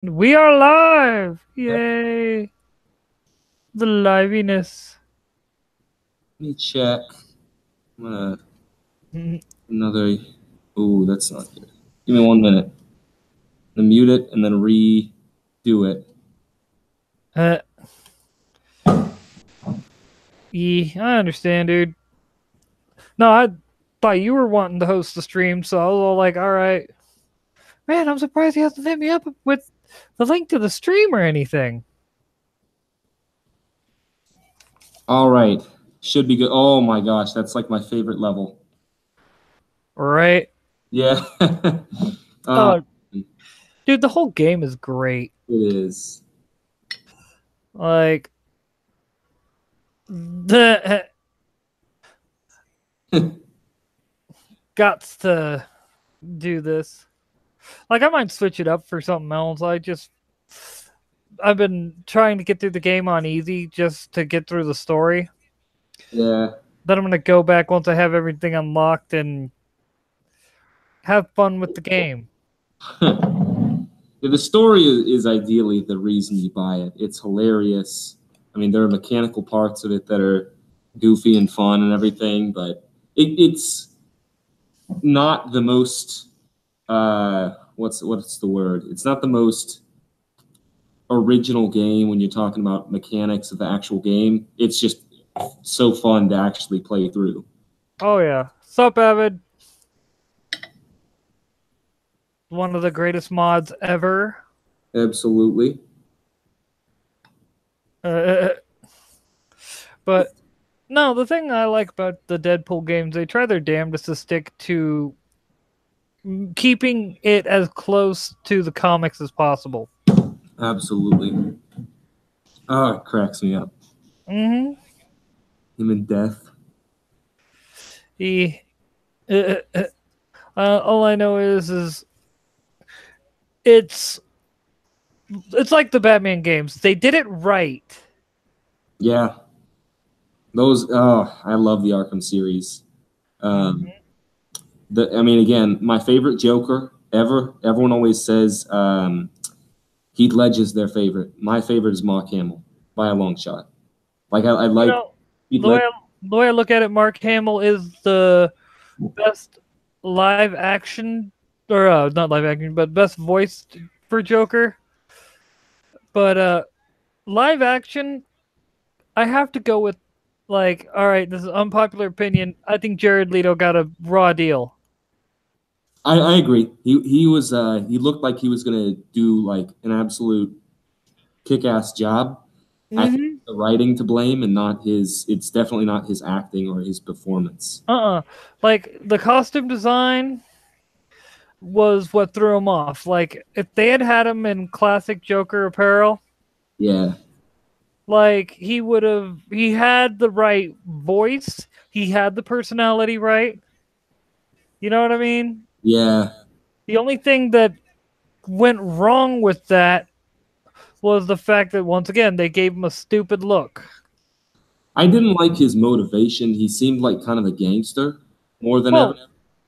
We are live! Yep. Yay! The liveliness. Let me check. I'm gonna Mm, another. Ooh, that's not good. Give me 1 minute. Then mute it and then redo it. Uh, I understand, dude. No, I thought you were wanting to host the stream, so I was all like, alright. Man, I'm surprised he hasn't hit me up with the link to the stream or anything. All right, should be good. Oh my gosh, that's like my favorite level. Right? Yeah, uh, Oh, dude, the whole game is great. it is. Like, the guts to do this. Like, I might switch it up for something else. I've been trying to get through the game on easy just to get through the story. Yeah. Then I'm gonna go back once I have everything unlocked and have fun with the game. Yeah, the story is ideally the reason you buy it. It's hilarious. I mean, there are mechanical parts of it that are goofy and fun and everything, but it's not the most what's the word? It's not the most original game when you're talking about mechanics of the actual game. It's just so fun to actually play through. Oh yeah, sup, Avid? One of the greatest mods ever. Absolutely. Uh, but no, the thing I like about the Deadpool games, they try their damnedest to stick to keeping it as close to the comics as possible. Absolutely. Oh, it cracks me up. Mm-hmm. Him in death. He, all I know is it's it's like the Batman games. They did it right. Yeah. Those I love the Arkham series. Um Mm-hmm. I mean again, my favorite Joker ever. Everyone always says Heath Ledger's their favorite. My favorite is Mark Hamill by a long shot. Like I You like know, Heath Ledger. the way I look at it, Mark Hamill is the best live action, or not live action, but best voice for Joker. But live action, I have to go with like, all right, this is unpopular opinion. I think Jared Leto got a raw deal. I agree. He looked like he was gonna do like an absolute kick-ass job. I think Mm-hmm. the writing to blame and not his. It's definitely not his acting or his performance. Like the costume design was what threw him off. Like if they had had him in classic Joker apparel, Yeah, like he had the right voice, he had the personality right. You know what I mean? yeah. The only thing that went wrong with that was the fact that once again they gave him a stupid look. I didn't like his motivation. He seemed like kind of a gangster more than ever.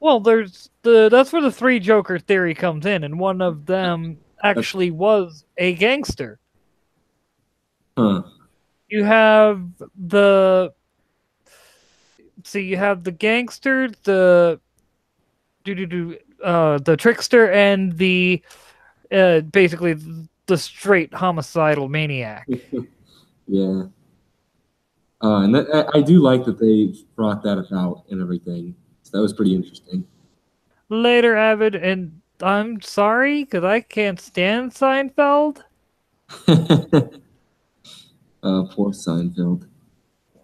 Well, there's that's where the three Joker theory comes in, and one of them That's, actually was a gangster. huh. You have the you have the gangster, the trickster, and the basically the straight homicidal maniac. Yeah. And I do like that they brought that about and everything. So that was pretty interesting. Later, Avid, and I'm sorry because I can't stand Seinfeld. Poor Seinfeld.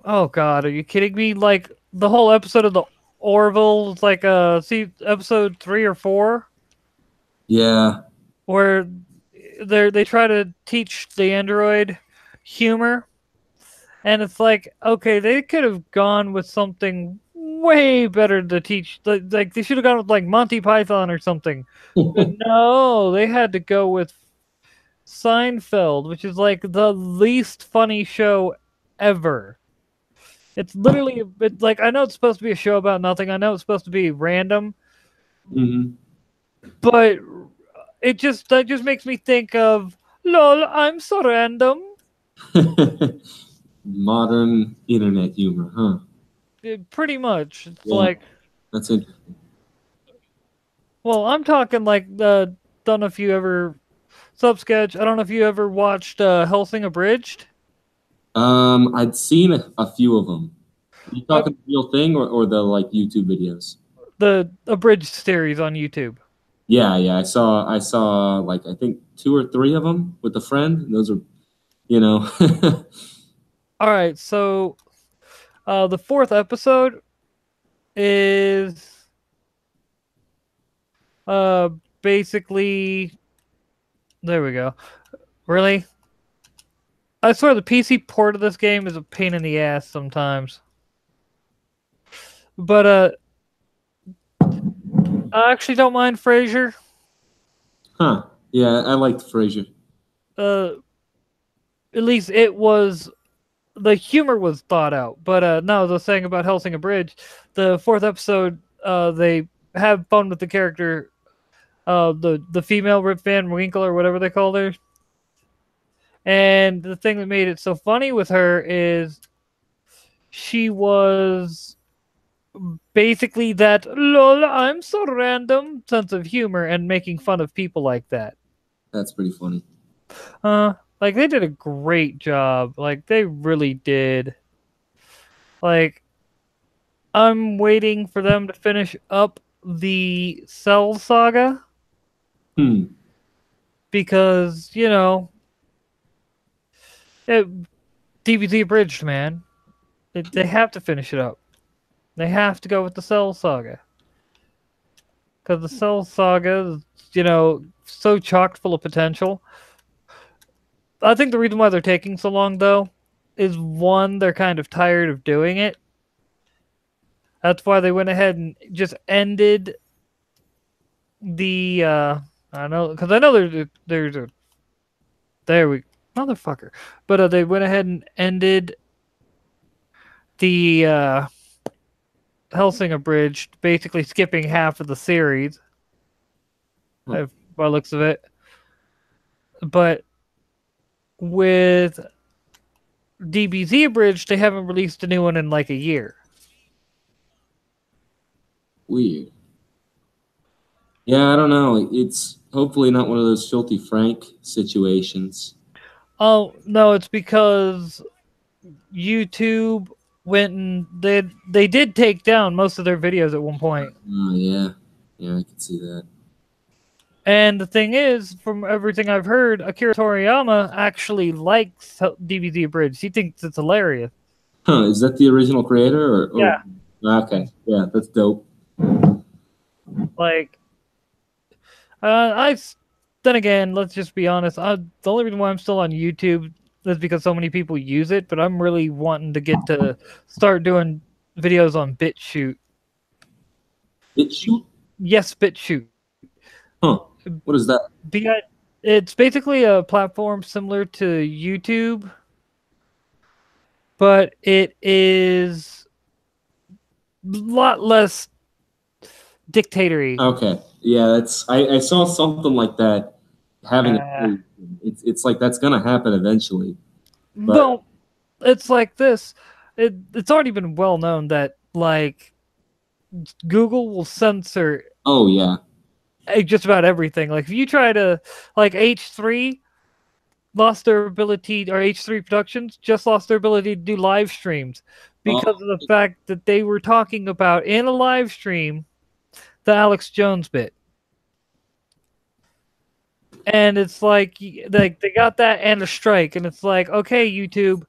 Oh God, are you kidding me? Like the whole episode of the Orville, like see episode 3 or 4, Yeah. where they try to teach the android humor, and it's like, okay, they could have gone with something way better to teach. Like they should have gone with like Monty Python or something. But no, they had to go with Seinfeld, which is like the least funny show ever. It's like I know it's supposed to be a show about nothing. I know it's supposed to be random, Hmm. but that just makes me think of lol, I'm so random. Modern internet humor, huh? Pretty much. It's Yeah, like, that's interesting. well, I'm talking like don't know if you ever Subsketch. I don't know if you ever watched Helsing Abridged. I'd seen a few of them. You Uh, talking the real thing or the like YouTube videos? the Abridged series on YouTube. Yeah, yeah. I saw like I think two or three of them with a friend. And those are, you know, All right, so the fourth episode is uh basically there we go. Really? I swear the PC port of this game is a pain in the ass sometimes. But I actually don't mind Frasier. huh? Yeah, I liked Frasier. Uh, at least it was the humor was thought out. But no, the thing about Hellsing Bridge, the fourth episode, they have fun with the character, the female Rip Van Winkle or whatever they call her. And the thing that made it so funny with her is she was basically that lol, I'm so random sense of humor and making fun of people like that. That's pretty funny. Like they did a great job. Like they really did. Like I'm waiting for them to finish up the Cell saga Hmm. because, it, DBZ abridged, man. They have to finish it up. They have to go with the Cell saga. Because the Cell saga is, so chock full of potential. I think the reason why they're taking so long, though, is one, they're kind of tired of doing it. That's why they went ahead and just ended the I know because I know there's a there we motherfucker, but they went ahead and ended the Helsing Abridged, basically skipping half of the series, Huh. by looks of it. But with DBZ Abridged, they haven't released a new one in like a year. Weird. Yeah, I don't know. It's hopefully not one of those filthy Frank situations. Oh no, it's because YouTube went and they did take down most of their videos at one point. Oh yeah, yeah, I can see that. And the thing is, from everything I've heard, Akira Toriyama actually likes DBZ Abridged. He thinks it's hilarious. Huh? Is that the original creator or? Yeah. Okay, yeah, that's dope. Like, I. Then again, let's just be honest. The only reason why I'm still on YouTube is because so many people use it. But I'm really wanting to get to start doing videos on BitChute. BitChute? Yes, BitChute. Huh? What is that? It's basically a platform similar to YouTube, but it is a lot less dictatory. Okay, yeah, that's I saw something like that having it's like that's gonna happen eventually. But Well, it's like this. It's already been well known that like Google will censor oh yeah, just about everything. Like if you try to like H3 lost their ability, or H3 Productions just lost their ability to do live streams because of the fact that they were talking about in a live stream the Alex Jones bit. And it's like they got that and a strike, and it's like, okay, YouTube,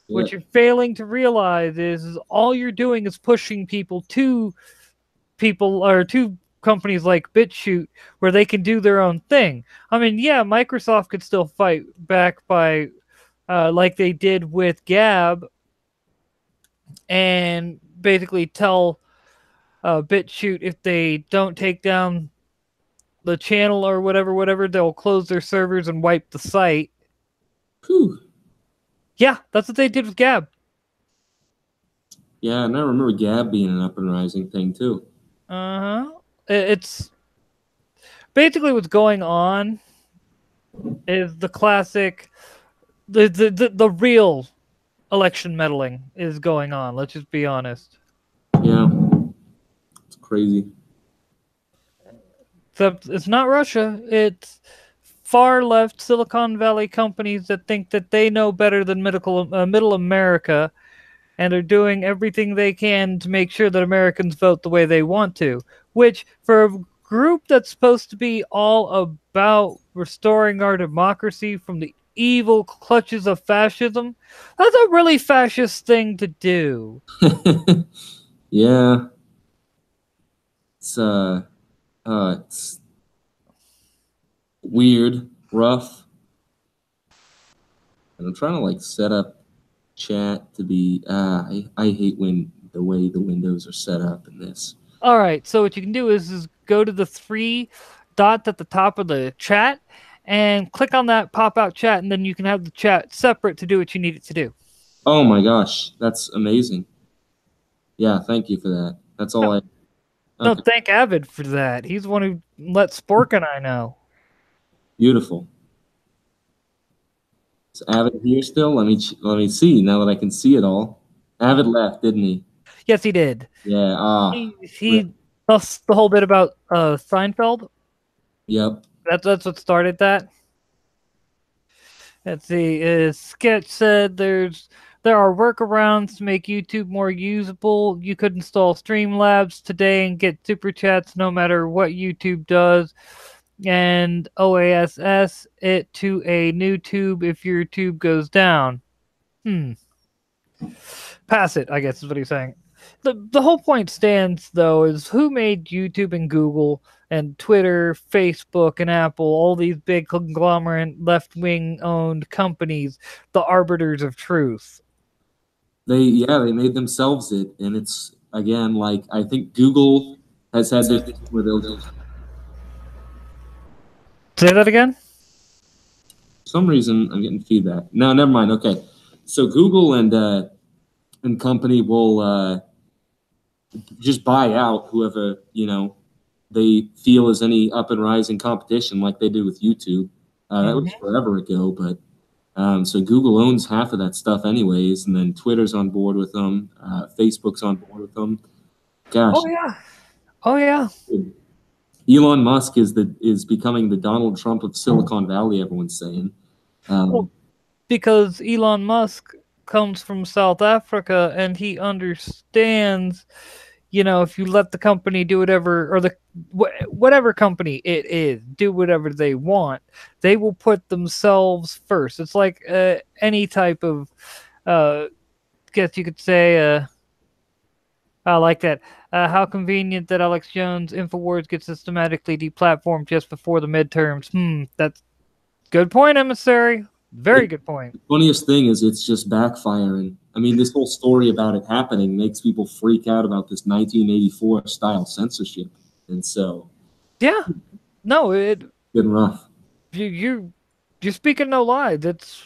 what you're failing to realize is all you're doing is pushing people to companies like BitChute where they can do their own thing. I mean, yeah, Microsoft could still fight back by like they did with Gab and basically tell BitChute if they don't take down the channel or whatever, they'll close their servers and wipe the site. Whew. Yeah, that's what they did with Gab. Yeah, and I remember Gab being an up and rising thing too. Uh-huh. It's basically what's going on is the classic, the real election meddling is going on. Let's just be honest. Yeah, it's crazy. Except it's not Russia. It's far left Silicon Valley companies that think that they know better than middle America, and are doing everything they can to make sure that Americans vote the way they want to. Which, for a group that's supposed to be all about restoring our democracy from the evil clutches of fascism, that's a really fascist thing to do. Yeah, it's it's weird, rough, and I'm trying to like set up chat to be. I hate when the way the windows are set up in this. All right, so what you can do is go to the three dots at the top of the chat and click on that pop out chat, and then you can have the chat separate to do what you need it to do. Oh my gosh, that's amazing. Yeah, thank you for that. That's all I. No, Okay, thank Avid for that. He's the one who let Spork and I know. beautiful. Is Avid here still? Let me see now that I can see it all. Avid left, didn't he? Yes, he did. Yeah. He plus the whole bit about Seinfeld. Yep. That's what started that. Let's see. Sketch said there are workarounds to make YouTube more usable. You could install Streamlabs today and get super chats no matter what YouTube does, and OASS it to a new tube if your tube goes down. Pass it, I guess is what he's saying. The whole point stands though is who made YouTube and Google and Twitter, Facebook and Apple, all these big conglomerate left-wing owned companies, the arbiters of truth. They made themselves it, and it's again like I think Google has had this where they'll just Say that again? for some reason I'm getting feedback. No, never mind. Okay, so Google and company will just buy out whoever they feel is any up and rising competition, like they did with YouTube. That was forever ago, but so Google owns half of that stuff, anyways, and then Twitter's on board with them, Facebook's on board with them. Gosh, Oh yeah. Elon Musk is becoming the Donald Trump of Silicon Valley. Everyone's saying. Well, because Elon Musk comes from South Africa and he understands, if you let the company do whatever, or whatever company it is, do whatever they want, they will put themselves first. It's like any type of, guess you could say, I like that. How convenient that Alex Jones Infowars gets systematically deplatformed just before the midterms. That's good point, emissary. Very good point. The funniest thing is it's just backfiring. I mean, this whole story about it happening makes people freak out about this 1984 style censorship, and so Yeah, no, it's been rough. you're speaking no lie. It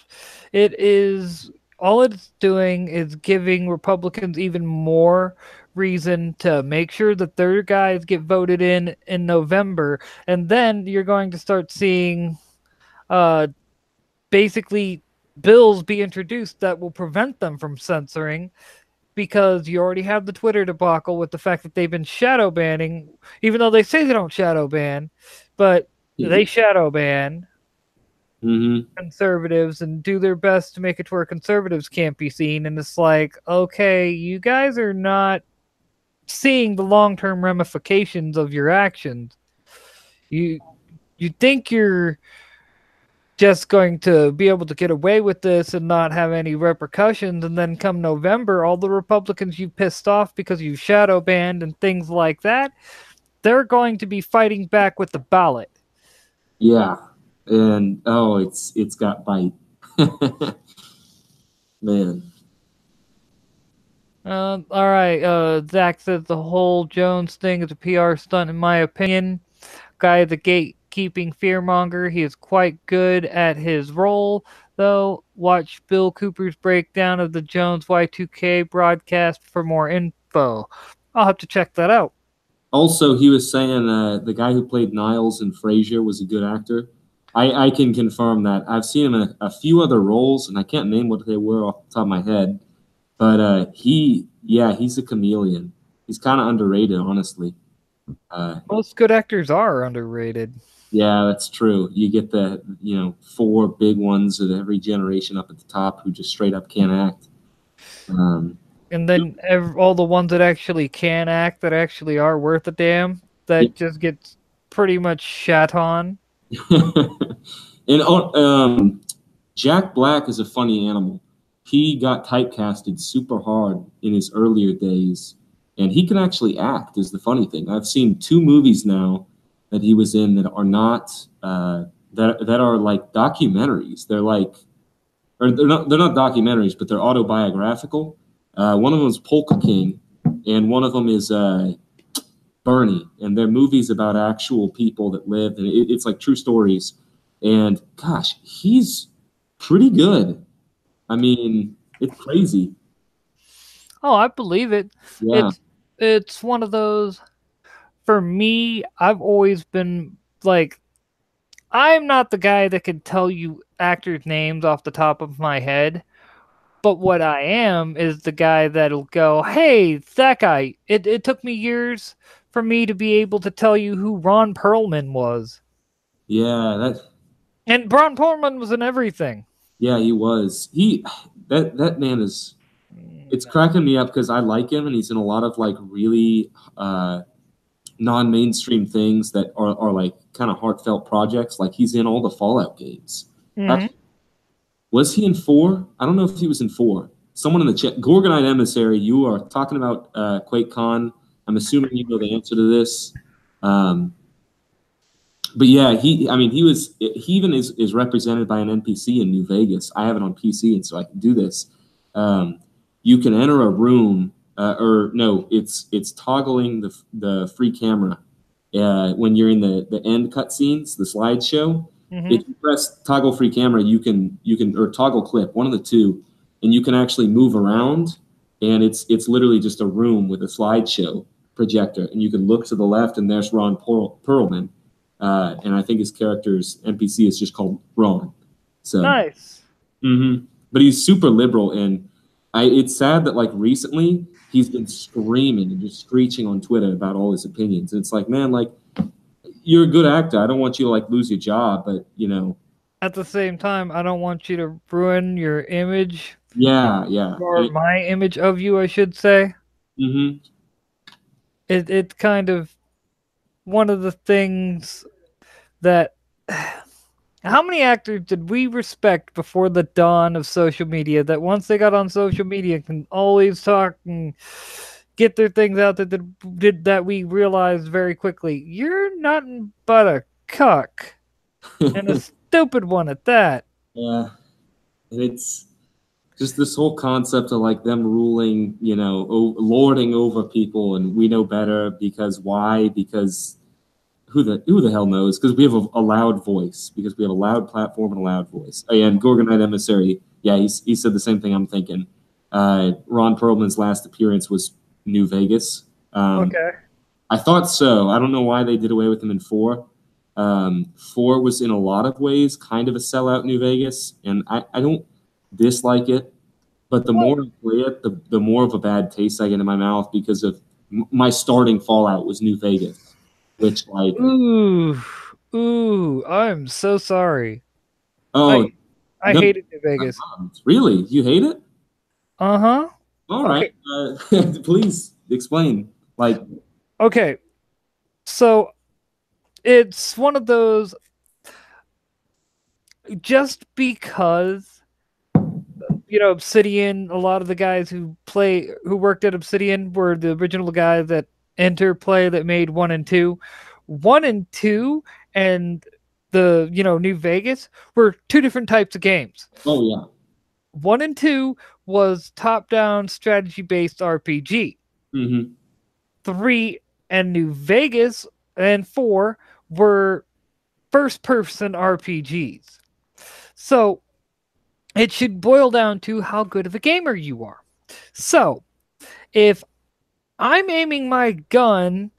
is all it's doing is giving Republicans even more reason to make sure that their guys get voted in November, and then you're going to start seeing basically bills be introduced that will prevent them from censoring, because you already have the Twitter debacle with the fact that they've been shadow banning, even though they say they don't shadow ban, but they shadow ban conservatives and do their best to make it to where conservatives can't be seen. And it's like, okay, you guys are not seeing the long-term ramifications of your actions. You think you're just going to be able to get away with this and not have any repercussions, and then come November, all the Republicans you pissed off because you shadow banned and things like that, they're going to be fighting back with the ballot. Yeah, and it's got bite. Man. All right. Zach says the whole Jones thing is a PR stunt, in my opinion. Guy, the gatekeeping fearmonger, he is quite good at his role, though. Watch Bill Cooper's breakdown of the Jones Y2K broadcast for more info. I'll have to check that out. Also, he was saying the guy who played Niles in Frasier was a good actor. I can confirm that. I've seen him in a few other roles, and I can't name what they were off the top of my head. But yeah, he's a chameleon. He's kind of underrated, honestly. Most good actors are underrated. Yeah, that's true. You get the, four big ones of every generation up at the top who just straight up can't act. Um, And then all the ones that actually can act, that actually are worth a damn, yeah. that just gets pretty much shat on. And Jack Black is a funny animal. He got typecasted super hard in his earlier days, and he can actually act, is the funny thing. I've seen two movies now that he was in that are not that are like documentaries. They're like, or they're not documentaries, but they're autobiographical. One of them is Polka King, and one of them is Bernie, and they're movies about actual people that lived, and it's like true stories. And gosh, he's pretty good. I mean, it's crazy. Oh, I believe it. Yeah, It's one of those. For me, I've always been like, I'm not the guy that can tell you actors' names off the top of my head. But what I am is the guy that'll go, hey, that guy. It took me years for me to be able to tell you who Ron Perlman was. yeah, And Ron Perlman was in everything. yeah, he was. That man is. It's cracking me up because I like him, and he's in a lot of like really non-mainstream things that are like kind of heartfelt projects. Like he's in all the Fallout games. Mm-hmm. Actually, was he in four? I don't know if he was in four. Someone in the chat, Gorgonite Emissary, you are talking about QuakeCon. I'm assuming you know the answer to this. But yeah, he even is represented by an NPC in New Vegas. I have it on PC, and so I can do this. You can enter a room, or no, it's toggling the free camera when you're in the end cutscenes, the slideshow. Mm-hmm. If you press toggle free camera, you can or toggle clip, one of the two, and you can actually move around. And it's literally just a room with a slideshow projector, and you can look to the left, and there's Ron Perlman, and I think his character's NPC is just called Ron. So Nice. But he's super liberal, and it's sad that like recently he's been screaming and just screeching on Twitter about all his opinions. And it's like, man, like you're a good actor. I don't want you to like lose your job, but At the same time, I don't want you to ruin your image, yeah. or my image of you, I should say. Mm-hmm. It's kind of one of the things that. How many actors did we respect before the dawn of social media that once they got on social media can always talk and get their things out that we realized very quickly you're nothing but a cuck and a stupid one at that. Yeah, and it's just this whole concept of like them ruling, lording over people, and we know better because why? Because who the hell knows? Because we have a loud voice, because we have a loud platform and a loud voice. And Gorgonite Emissary, yeah, he said the same thing I'm thinking. Ron Perlman's last appearance was New Vegas. Okay. I thought so. I don't know why they did away with him in four. Four was in a lot of ways kind of a sellout New Vegas, and I don't dislike it, but the more I play it, the more of a bad taste I get in my mouth because of my starting Fallout was New Vegas, which like Ooh, I'm so sorry. oh I no, hated New Vegas. really, you hate it? Uh-huh. All Okay. right, please explain. Like, Okay. So it's one of those, just because Obsidian, a lot of the guys who worked at Obsidian were the original guys that Interplay that made 1 and 2. 1 and 2 and the New Vegas were two different types of games. oh yeah, 1 and 2 was top-down strategy-based RPG. mm-hmm. 3 and New Vegas and 4 were first-person RPGs. So it should boil down to how good of a gamer you are. So if I'm aiming my gun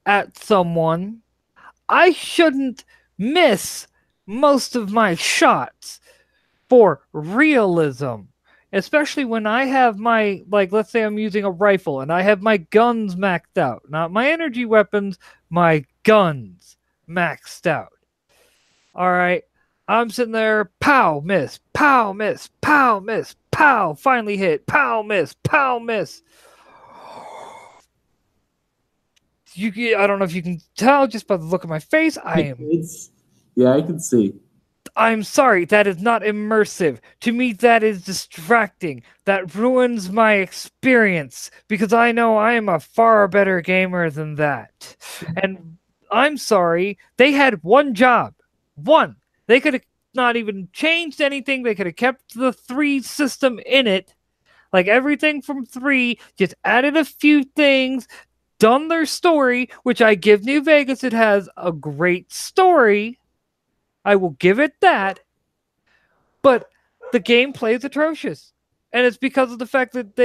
at someone, I shouldn't miss most of my shots for realism. Especially when I have my, like, let's say I'm using a rifle and I have my guns maxed out. Not my energy weapons, my guns maxed out. All right. I'm sitting there, pow, miss, pow, miss, pow, miss, pow, finally hit, pow, miss, pow, miss. I don't know if you can tell just by the look of my face. Yeah, I can see. I'm sorry, that is not immersive. To me, that is distracting. That ruins my experience because I know I am a far better gamer than that. And I'm sorry, they had one job. One. They could have not even changed anything. They could have kept the 3 system in it. Like everything from 3, just added a few things, done their story, which I give New Vegas. It has a great story. I will give it that. But the gameplay is atrocious. And it's because of the fact that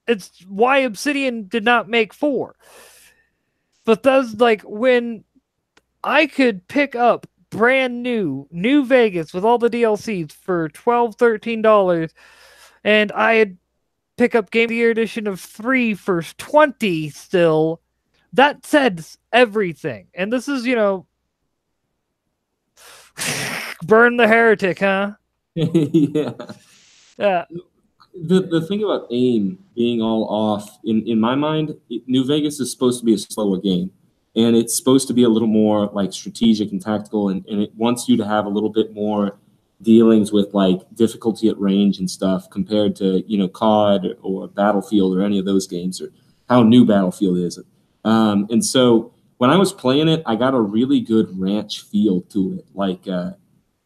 it's why Obsidian did not make 4. But that's like when I could pick up brand new New Vegas with all the DLCs for $12, $13, and I'd pick up Game of the Year edition of 3 for 20 still. That says everything. And this is, burn the heretic, huh? Yeah. Yeah. The thing about aim being all off, in my mind, New Vegas is supposed to be a slower game. And it's supposed to be a little more like strategic and tactical, and it wants you to have a little bit more dealings with like difficulty at range and stuff compared to, COD or Battlefield or any of those games, or how new Battlefield is. And so when I was playing it, I got a really good ranch feel to it, like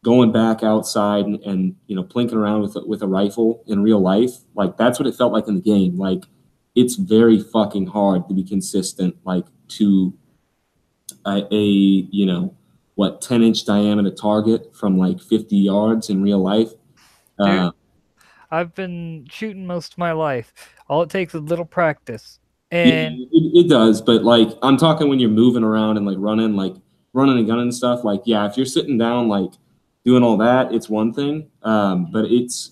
going back outside and plinking around with a rifle in real life. Like that's what it felt like in the game. Like it's very fucking hard to be consistent, like to a 10-inch diameter target from like 50 yards in real life. Dude, I've been shooting most of my life. All it takes is a little practice. And yeah, it does, but like I'm talking when you're moving around and like running a gun and stuff. Like, yeah, if you're sitting down like doing all that, it's one thing. But it's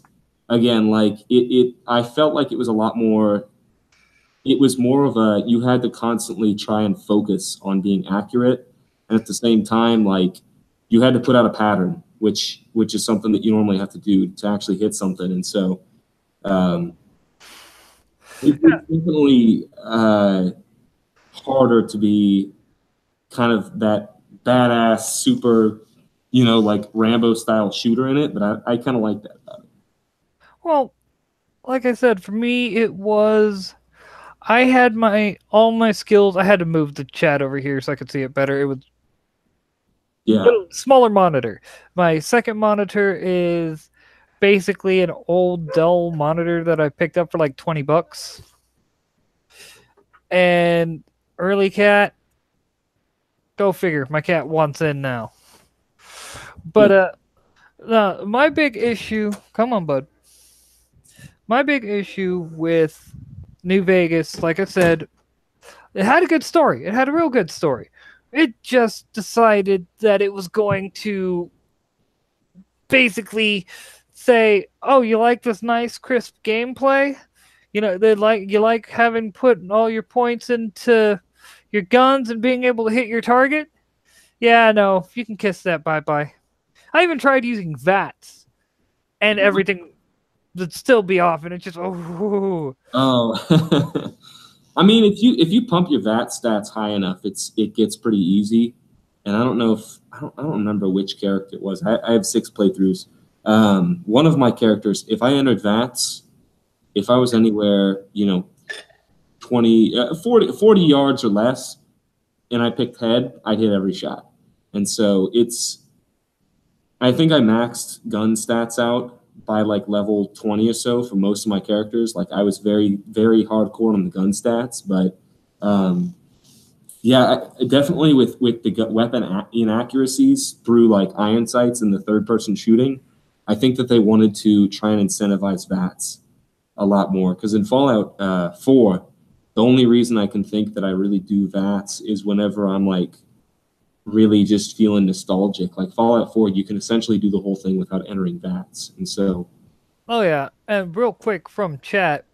again like I felt like it was a lot more. It was more of a, you had to constantly try and focus on being accurate, and at the same time, like you had to put out a pattern, which is something that you normally have to do to actually hit something. And so it's definitely harder to be kind of that badass super, like Rambo style shooter in it, but I kind of like that about it. well, like I said, for me it was, I had all my skills. I had to move the chat over here so I could see it better. It was Yeah. smaller monitor. My second monitor is basically an old Dell monitor that I picked up for like $20. And early cat, go figure. My cat wants in now. But my big issue, come on, bud. My big issue with New Vegas, like I said, it had a good story. It had a real good story. It just decided that it was going to basically say, "Oh, you like this nice, crisp gameplay? You like having put all your points into your guns and being able to hit your target? Yeah, no, you can kiss that bye-bye." I even tried using VATS, and everything would still be off, and it's just oh. I mean, if you pump your VAT stats high enough, it gets pretty easy. And I don't know if I don't remember which character it was. I have 6 playthroughs. One of my characters, if I entered VATS, if I was anywhere 40 yards or less, and I picked head, I'd hit every shot. And so I think I maxed gun stats out by like level 20 or so for most of my characters. Like I was very, very hardcore on the gun stats, but yeah, definitely with the weapon inaccuracies through like iron sights and the third person shooting, I think that they wanted to try and incentivize VATS a lot more, because in Fallout 4, The only reason I can think that I really do VATS is whenever I'm like really just feeling nostalgic. Like Fallout 4, you can essentially do the whole thing without entering VATS. And so, Oh yeah, and real quick from chat,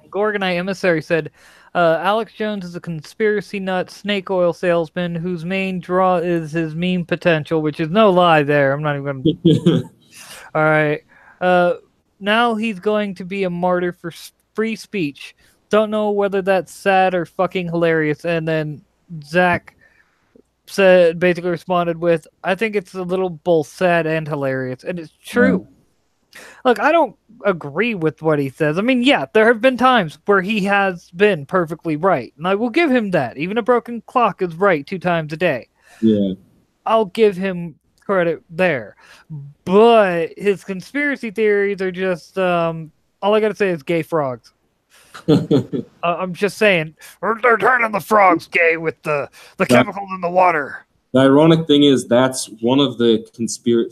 Gorgonite Emissary said, Alex Jones is a conspiracy nut snake oil salesman whose main draw is his meme potential, which is no lie there. I'm not even going to. All right. Now he's going to be a martyr for free speech. Don't know whether that's sad or fucking hilarious. And then Zach basically responded with, I think it's a little both sad and hilarious. And it's true. Look, I don't agree with what he says. I mean, yeah, there have been times where he has been perfectly right, and I will give him that. Even a broken clock is right 2 times a day. Yeah. I'll give him credit there. But his conspiracy theories are just, all I gotta say is gay frogs. I'm just saying, they're turning the frogs gay with the chemicals in the water. The ironic thing is that's one of the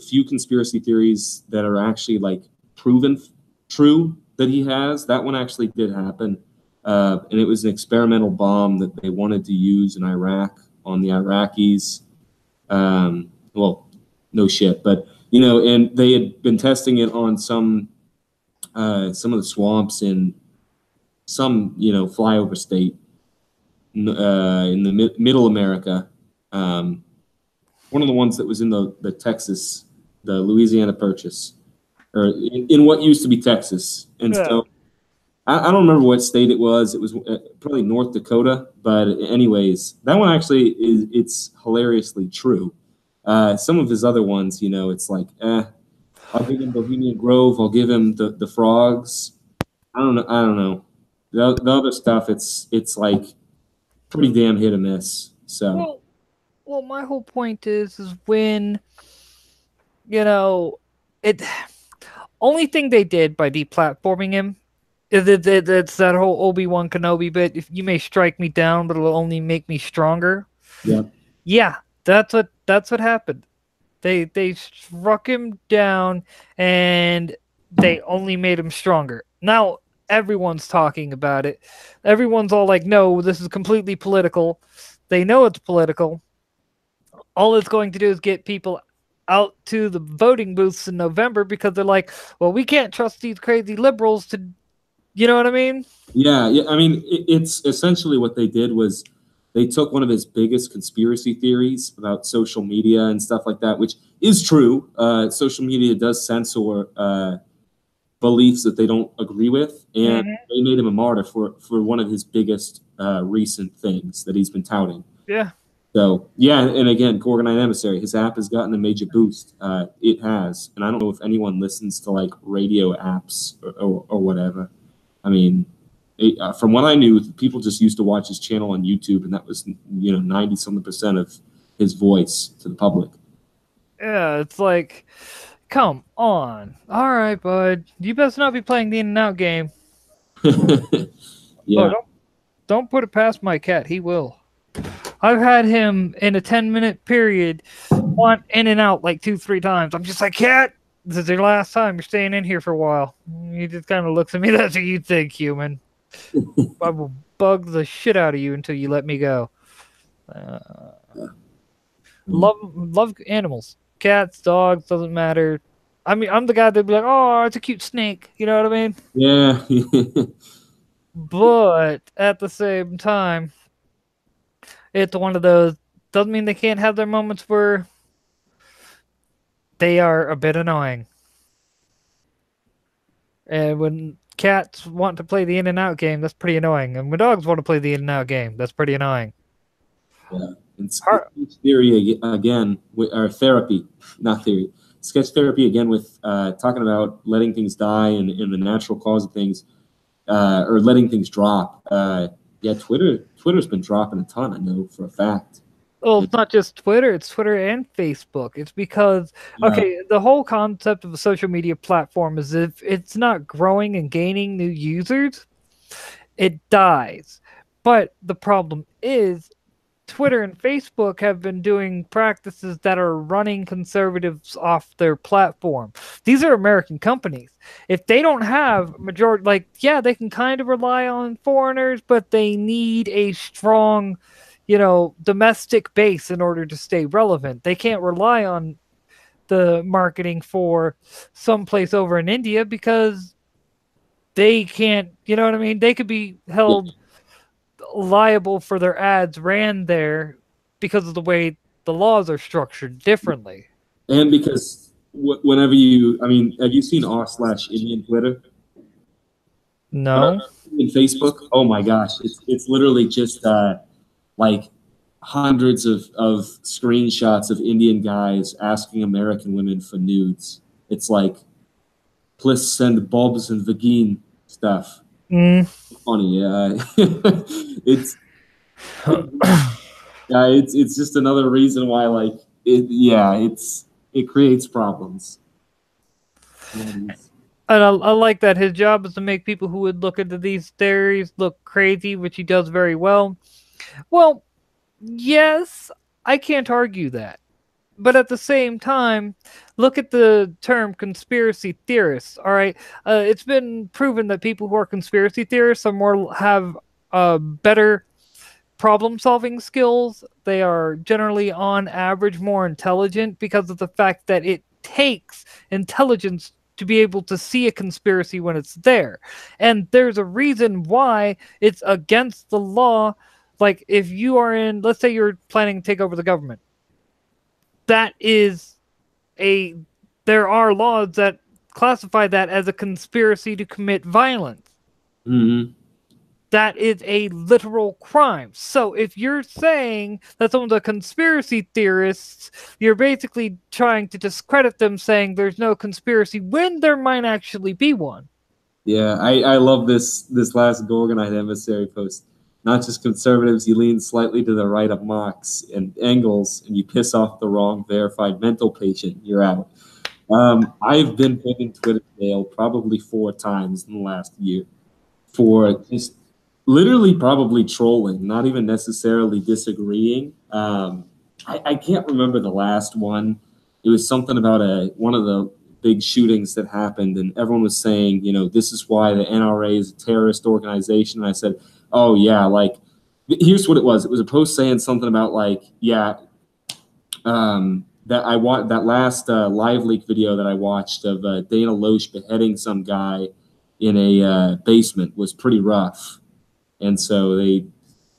few conspiracy theories that are actually like proven true that he has. That one actually did happen, and it was an experimental bomb that they wanted to use in Iraq on the Iraqis. Well, no shit, but and they had been testing it on some of the swamps in some flyover state in the middle America. One of the ones that was in the Texas, the Louisiana Purchase, or in what used to be Texas. And so I don't remember what state it was. It was probably North Dakota. But anyways, that one actually it's hilariously true. Some of his other ones, it's like, I'll give him Bohemian Grove. I'll give him the frogs. I don't know. The other stuff, it's like pretty damn hit or miss. So. Well, my whole point is when, only thing they did by deplatforming him is it's that whole Obi-Wan Kenobi bit. If you may strike me down, but it'll only make me stronger. Yeah. Yeah, that's what happened. They struck him down and they only made him stronger. Now everyone's talking about it. Everyone's all like, no, this is completely political. They know it's political. All it's going to do is get people out to the voting booths in November because they're like, well, we can't trust these crazy liberals to, you know what I mean? Yeah. I mean, it's essentially what they did was they took one of his biggest conspiracy theories about social media and stuff like that, which is true. Social media does censor beliefs that they don't agree with, and they made him a martyr for one of his biggest recent things that he's been touting. Yeah. So, yeah, and again, Gorgonite Emissary, his app has gotten a major boost. It has. And I don't know if anyone listens to, like, radio apps or whatever. I mean, from what I knew, people just used to watch his channel on YouTube, and that was, 90-something% of his voice to the public. Yeah, it's like, come on. All right, bud. You best not be playing the In-N-Out game. Yeah. Oh, don't put it past my cat. He will. I've had him in a 10-minute period want In-N-Out like 2-3 times. I'm just like, cat, this is your last time. You're staying in here for a while. He just kind of looks at me. That's what you think, human. I will bug the shit out of you until you let me go. Love animals. Cats, dogs, doesn't matter. I mean, I'm the guy that'd be like, oh, it's a cute snake. You know what I mean? Yeah. But at the same time, it's one of those, doesn't mean they can't have their moments where they are a bit annoying. And when cats want to play the In-N-Out game, that's pretty annoying. And when dogs want to play the In-N-Out game, that's pretty annoying. Yeah. And sketch theory again, or therapy, not theory. Sketch therapy again with talking about letting things die and the natural cause of things, or letting things drop. Yeah, Twitter's been dropping a ton, I know for a fact. Well, it's not just Twitter, it's Twitter and Facebook. It's because, okay, the whole concept of a social media platform is if it's not growing and gaining new users, it dies. But the problem is Twitter and Facebook have been doing practices that are running conservatives off their platform. These are American companies. If they don't have majority, like, yeah, they can kind of rely on foreigners, but they need a strong, domestic base in order to stay relevant. They can't rely on the marketing for someplace over in India because they can't, you know what I mean? They could be held liable for their ads ran there because of the way the laws are structured differently. And because whenever you, I mean, have you seen r/Indian Twitter? No. In Facebook? Oh my gosh, it's literally just like hundreds of screenshots of Indian guys asking American women for nudes. It's like, please send bobs and vagine stuff. Funny, yeah. it's yeah, it's just another reason why, like, it creates problems. And I like that his job is to make people who would look into these theories look crazy, which he does very well. Well, yes, I can't argue that. But at the same time, look at the term conspiracy theorists. All right, it's been proven that people who are conspiracy theorists have better problem-solving skills. They are generally, on average, more intelligent because of the fact that it takes intelligence to be able to see a conspiracy when it's there. And there's a reason why it's against the law. Like, if you are in, let's say you're planning to take over the government, there are laws that classify that as a conspiracy to commit violence. Mm-hmm. That is a literal crime. So if you're saying that someone's a conspiracy theorist, you're basically trying to discredit them, saying there's no conspiracy when there might actually be one. Yeah, I love this last Gorgonite emissary post. Not just conservatives, you lean slightly to the right of Marx and Engels, and you piss off the wrong verified mental patient, you're out. I've been put in Twitter jail probably 4 times in the last year for just literally probably trolling, not even necessarily disagreeing. I can't remember the last one. It was something about one of the big shootings that happened, and everyone was saying, this is why the NRA is a terrorist organization. And I said, oh yeah, like, here's what it was. It was a post saying something about, like, yeah, that I watched that last live leak video that I watched of Dana Loesch beheading some guy in a basement was pretty rough. And so they,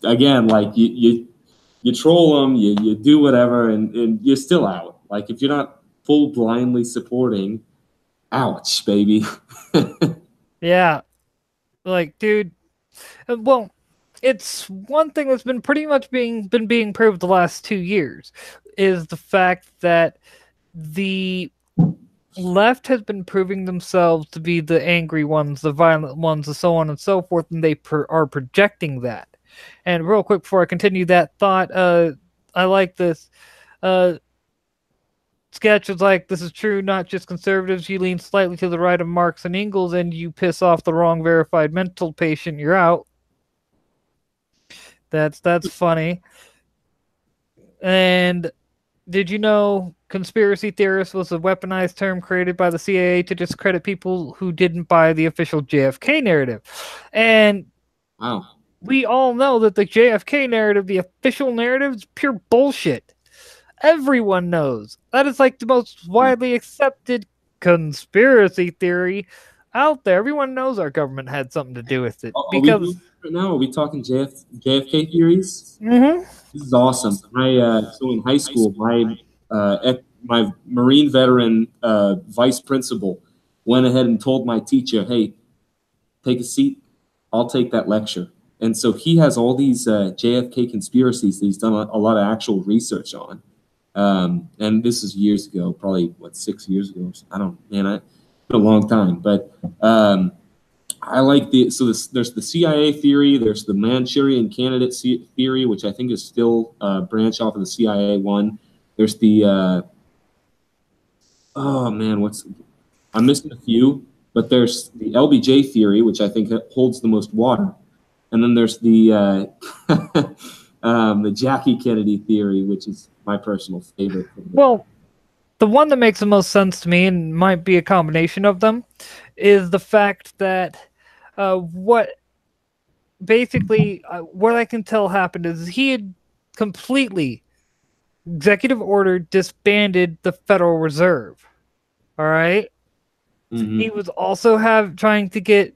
again, like, you troll them, you do whatever, and you're still out. Like, if you're not full blindly supporting, ouch, baby. Yeah. Like, dude, well, it's one thing that's been pretty much being proved the last 2 years is the fact that the left has been proving themselves to be the angry ones, the violent ones, and so on and so forth, and they are projecting that. And real quick before I continue that thought, I like this. Sketch was like, this is true, not just conservatives. You lean slightly to the right of Marx and Engels, and you piss off the wrong verified mental patient, you're out. That's funny. And did you know conspiracy theorist was a weaponized term created by the CIA to discredit people who didn't buy the official JFK narrative? And wow, we all know that the JFK narrative, the official narrative, is pure bullshit. Everyone knows. That is like the most widely accepted conspiracy theory out there. Everyone knows our government had something to do with it. Because are we talking JFK theories? Mm-hmm. This is awesome. So in high school, my Marine veteran vice principal went ahead and told my teacher, "Hey, take a seat. I'll take that lecture." And so he has all these JFK conspiracies that he's done a lot of actual research on. And this is years ago, probably 6 years ago. It's been a long time, but I like there's the CIA theory, there's the Manchurian candidate theory, which I think is still a branch off of the CIA one. There's the I'm missing a few, but there's the LBJ theory, which I think holds the most water, and then there's the the Jackie Kennedy theory, which is my personal favorite. Well, the one that makes the most sense to me, and might be a combination of them, is the fact that what basically what I can tell happened is he had completely executive order disbanded the Federal Reserve. All right. Mm-hmm. He was also trying to get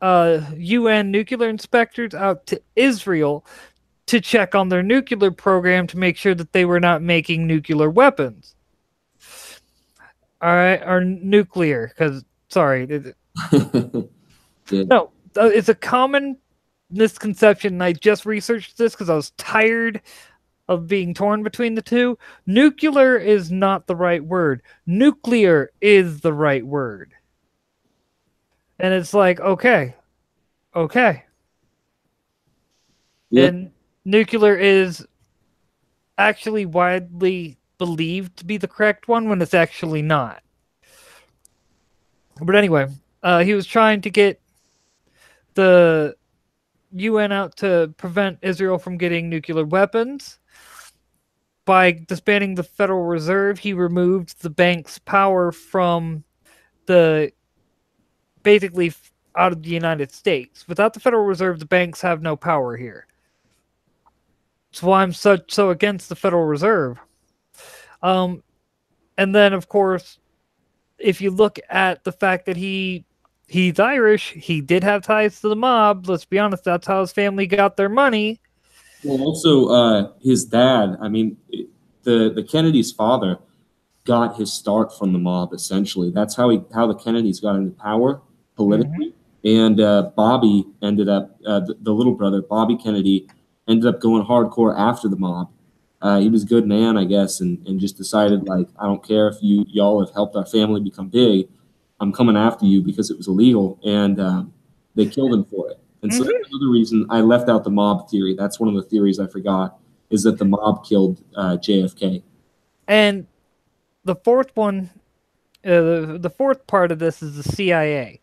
UN nuclear inspectors out to Israel to check on their nuclear program to make sure that they were not making nuclear weapons. All right, or nuclear, because sorry, Yeah. no, it's a common misconception. And I just researched this because I was tired of being torn between the two. Nuclear is not the right word. Nuclear is the right word. And it's like, okay. Yeah. And nuclear is actually widely believed to be the correct one when it's actually not. But anyway, he was trying to get the UN out to prevent Israel from getting nuclear weapons. By disbanding the Federal Reserve, he removed the bank's power from the basically out of the United States. Without the Federal Reserve, the banks have no power here. That's why I'm so against the Federal Reserve. And then, of course, if you look at the fact that he's Irish, he did have ties to the mob. Let's be honest, that's how his family got their money. Well, also his dad. I mean, the Kennedy's father got his start from the mob. Essentially, that's how the Kennedys got into power politically. Mm-hmm. And Bobby ended up the little brother, Bobby Kennedy, ended up going hardcore after the mob. He was a good man, I guess, and just decided, like, I don't care if y'all have helped our family become big. I'm coming after you because it was illegal, and they killed him for it. And so that's another reason I left out the mob theory. That's one of the theories I forgot, is that the mob killed JFK. And the fourth one, the fourth part of this is the CIA.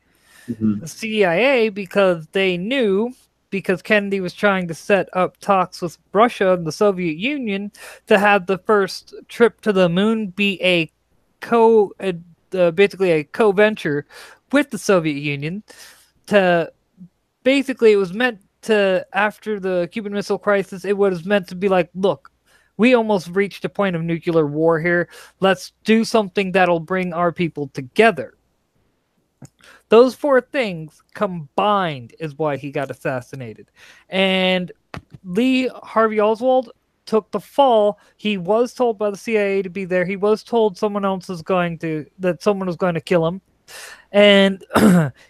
Mm-hmm. The CIA, because they knew, because Kennedy was trying to set up talks with Russia and the Soviet Union to have the first trip to the moon be basically a co-venture with the Soviet Union. To basically, it was meant to, after the Cuban Missile Crisis, it was meant to be like, look, we almost reached a point of nuclear war here. Let's do something that'll bring our people together. Those four things combined is why he got assassinated. And Lee Harvey Oswald took the fall. He was told by the CIA to be there. He was told someone was going to kill him. And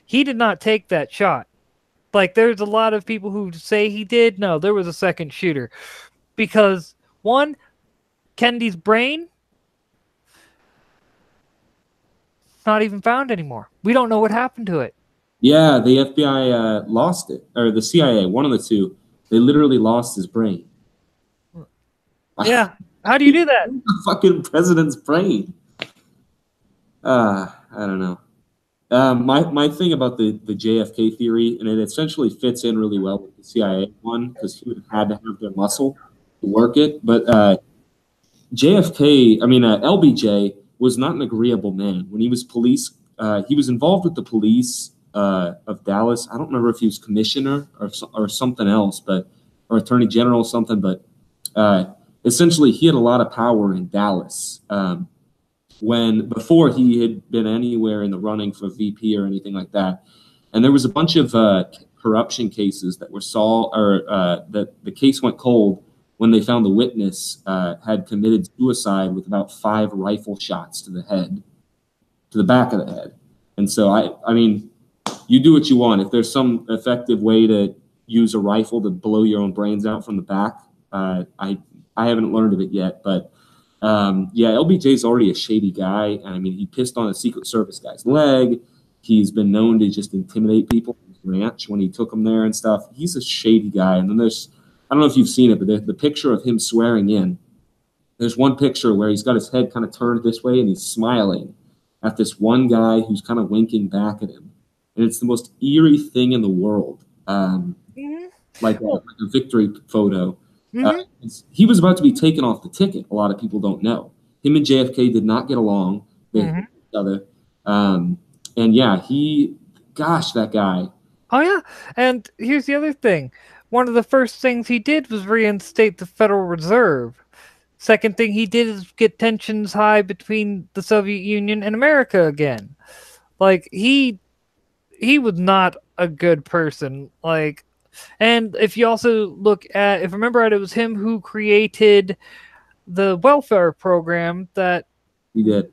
he did not take that shot. Like, there's a lot of people who say he did. No, there was a second shooter. Because, one, Kennedy's brain, not even found anymore. We don't know what happened to it. Yeah, the FBI lost it, or the CIA, one of the two. They literally lost his brain. Yeah, how do you do that? The fucking president's brain. I don't know. My thing about the JFK theory, and it essentially fits in really well with the CIA one, because he would have had to have their muscle to work it. But LBJ was not an agreeable man. When he was he was involved with the police of Dallas. I don't remember if he was commissioner or something else, or attorney general or something. But essentially, he had a lot of power in Dallas. Before he had been anywhere in the running for VP or anything like that. And there was a bunch of corruption cases that were solved, or that the case went cold when they found the witness had committed suicide with about 5 rifle shots to the back of the head. And so, I mean, you do what you want. If there's some effective way to use a rifle to blow your own brains out from the back, I haven't learned of it yet, but LBJ's already a shady guy. And I mean, he pissed on a Secret Service guy's leg. He's been known to just intimidate people on his ranch when he took them there and stuff. He's a shady guy. And then I don't know if you've seen it, but the picture of him swearing in, there's one picture where he's got his head kind of turned this way and he's smiling at this one guy who's kind of winking back at him. And it's the most eerie thing in the world. Like a victory photo. Mm-hmm. He was about to be taken off the ticket. A lot of people don't know. Him and JFK did not get along. They hated Mm-hmm. each other. And yeah, gosh, that guy. Oh yeah, and here's the other thing. One of the first things he did was reinstate the Federal Reserve. Second thing he did is get tensions high between the Soviet Union and America again. Like he was not a good person. Like, and if you also look at, if I remember right, it was him who created the welfare program that He did.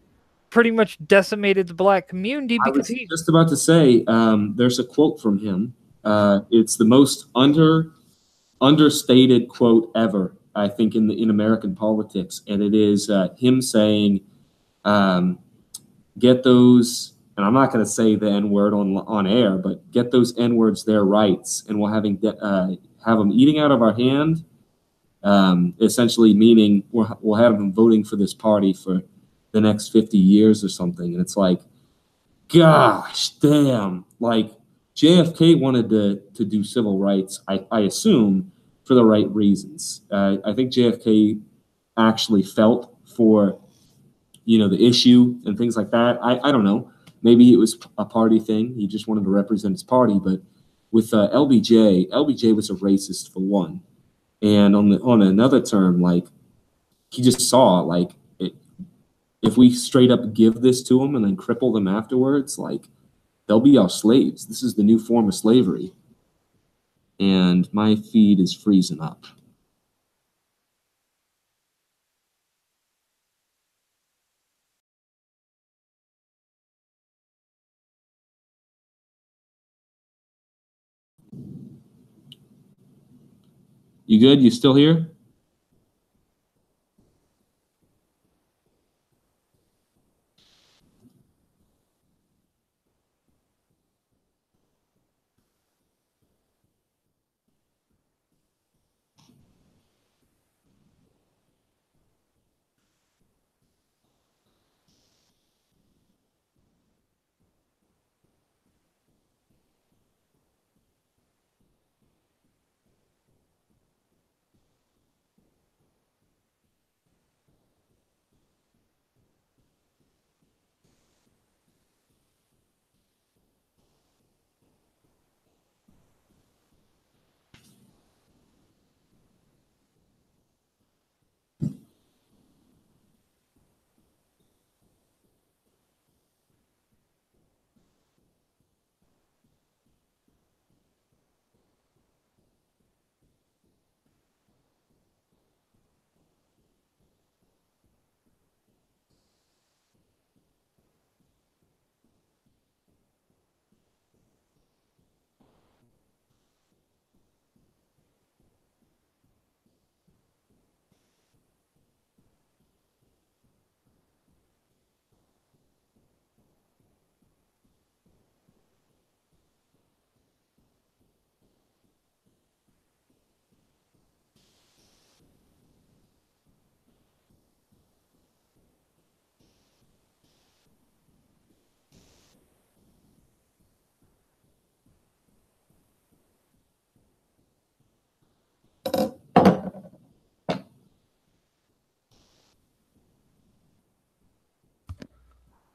pretty much decimated the black community I because was he. just about to say, there's a quote from him. It's the most understated quote ever, I think, in American politics, and it is him saying, um, "Get those." And I'm not going to say the N word on air, but get those N words their rights, and we'll have them eating out of our hand. Essentially, meaning we'll have them voting for this party for the next 50 years or something. And it's like, gosh, damn! Like JFK wanted to do civil rights, I assume, for the right reasons. I think JFK actually felt for the issue and things like that. I don't know. Maybe it was a party thing. He just wanted to represent his party. But with LBJ was a racist for one, and on another term, like he just saw like if we straight up give this to them and then cripple them afterwards, like they'll be our slaves. This is the new form of slavery. And my feed is freezing up. You good? You still here?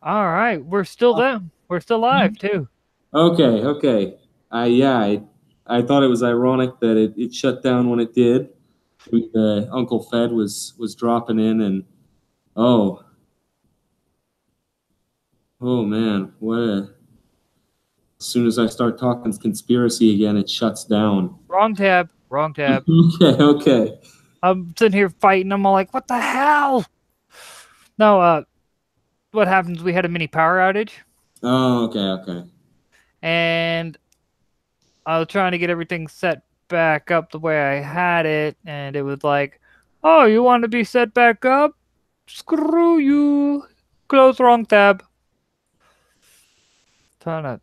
All right, we're still there. We're still live too. Okay, okay. I thought it was ironic that it shut down when it did. Uncle Fed was dropping in, and oh oh man, as soon as I start talking conspiracy again, it shuts down. Wrong tab. Wrong tab. Okay, okay. I'm sitting here fighting. I'm all like, what the hell? No, what happens? We had a mini power outage, Oh, okay, okay. and I was trying to get everything set back up the way I had it, and it was like, oh, you want to be set back up? Screw you. Close wrong tab. Trying to,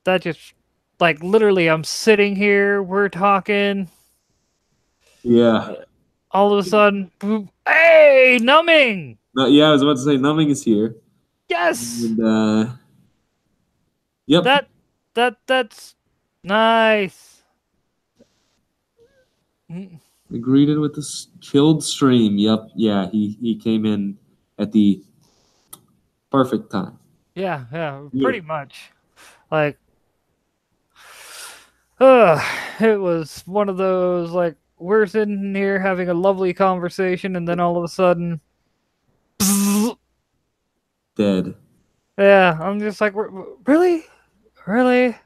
that just, like, literally, I'm sitting here, we're talking, Yeah. all of a sudden, boop, hey, numbing! Yeah, I was about to say numbing is here. Yes! And yep. That's nice. I greeted with the killed stream. Yep. Yeah, he came in at the perfect time. Yeah, yeah, pretty Beautiful. much. Like, uh, it was one of those like we're sitting here having a lovely conversation, and then all of a sudden, Dead. yeah, I'm just like, really, really.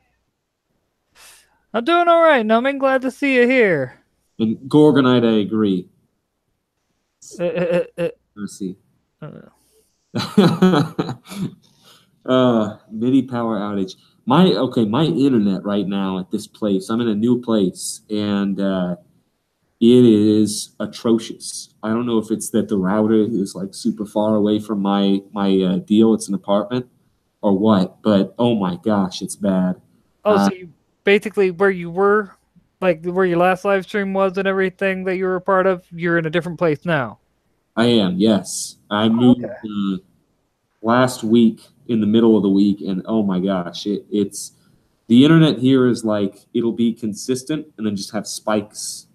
I'm doing all right, Numbing. Glad to see you here. And Gorgonite, I agree. Uh, uh, uh, Let's see. uh, MIDI power outage. My internet right now at this place. I'm in a new place, and it is atrocious. I don't know if it's that the router is like super far away from my deal. It's an apartment or what, but oh my gosh, it's bad. oh, so you basically where you were, like where your last live stream was and everything that you were a part of, you're in a different place now. I am, yes. I Oh, moved okay. last week in the middle of the week, and oh my gosh, it's the internet here is like it'll be consistent and then just have spikes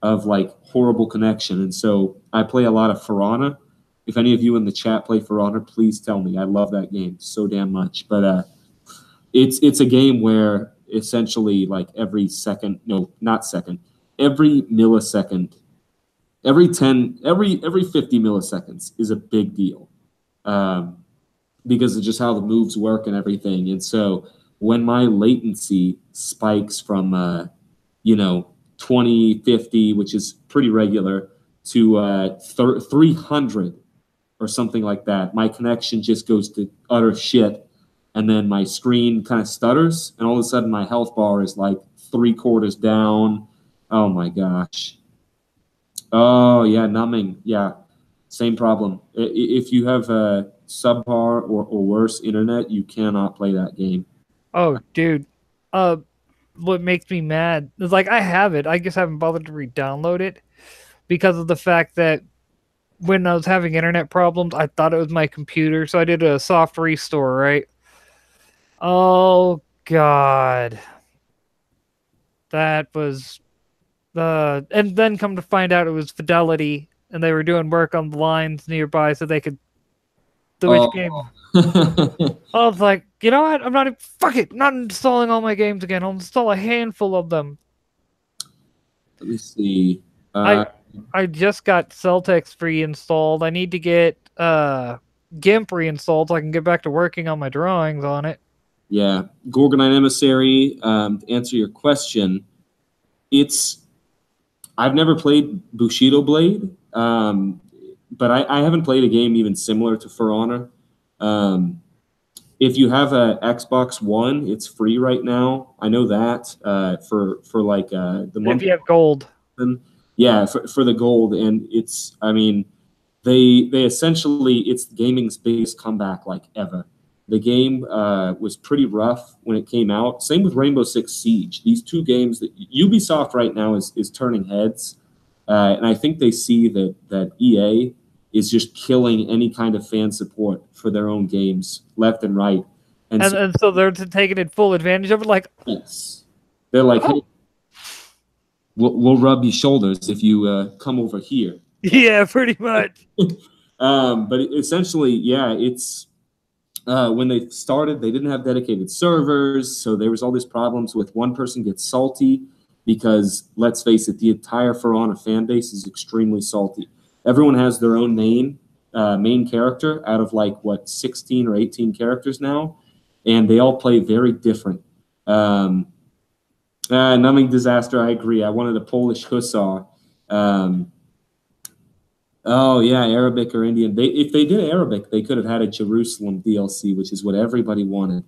of like horrible connection. And so I play a lot of For Honor. If any of you in the chat play For Honor, please tell me. I love that game so damn much. But it's a game where essentially like every second, no, not second, every millisecond, every 50 milliseconds is a big deal. Because of just how the moves work and everything. And so when my latency spikes from, 2050, which is pretty regular, to 300 or something like that, my connection just goes to utter shit. And then my screen kind of stutters, and all of a sudden my health bar is like 3/4 down. Oh my gosh. Oh yeah, numbing. Yeah, same problem. If you have a subpar or worse internet, you cannot play that game. Oh, dude. Uh, what makes me mad is like I have it. I just haven't bothered to re-download it because of the fact that when I was having internet problems, I thought it was my computer, so I did a soft restore, right? Oh God, that was and then come to find out it was Fidelity, and they were doing work on the lines nearby so they could switch game. Oh. Let I was like, you know what? I'm not even, fuck it, not installing all my games again. I'll install a handful of them. me see. I I just got Celtex pre-installed. I need to get GIMP reinstalled so I can get back to working on my drawings on it. Yeah, Gorgonite Emissary. To answer your question, it's I've never played Bushido Blade, but I haven't played a game even similar to For Honor. If you have a Xbox One, it's free right now. I know that for like the If month. you have gold. Yeah, for the gold, and it's I mean they essentially it's gaming's biggest comeback like ever. The game was pretty rough when it came out. Same with Rainbow Six Siege. These two games that Ubisoft right now is turning heads, and I think they see that EA is just killing any kind of fan support for their own games left and right. And so, And so they're taking it full advantage of it. Like, yes, they're like, hey, oh, we'll rub your shoulders if you come over here. yeah, pretty much. But essentially, yeah, it's when they started, they didn't have dedicated servers, so there was all these problems with one person gets salty because let's face it, the entire For Honor fan base is extremely salty. Everyone has their own main character out of like what 16 or 18 characters now, and they all play very different. Numbing Disaster, I agree. I wanted a Polish hussar. Oh yeah, Arabic or Indian. If they did Arabic, they could have had a Jerusalem DLC, which is what everybody wanted.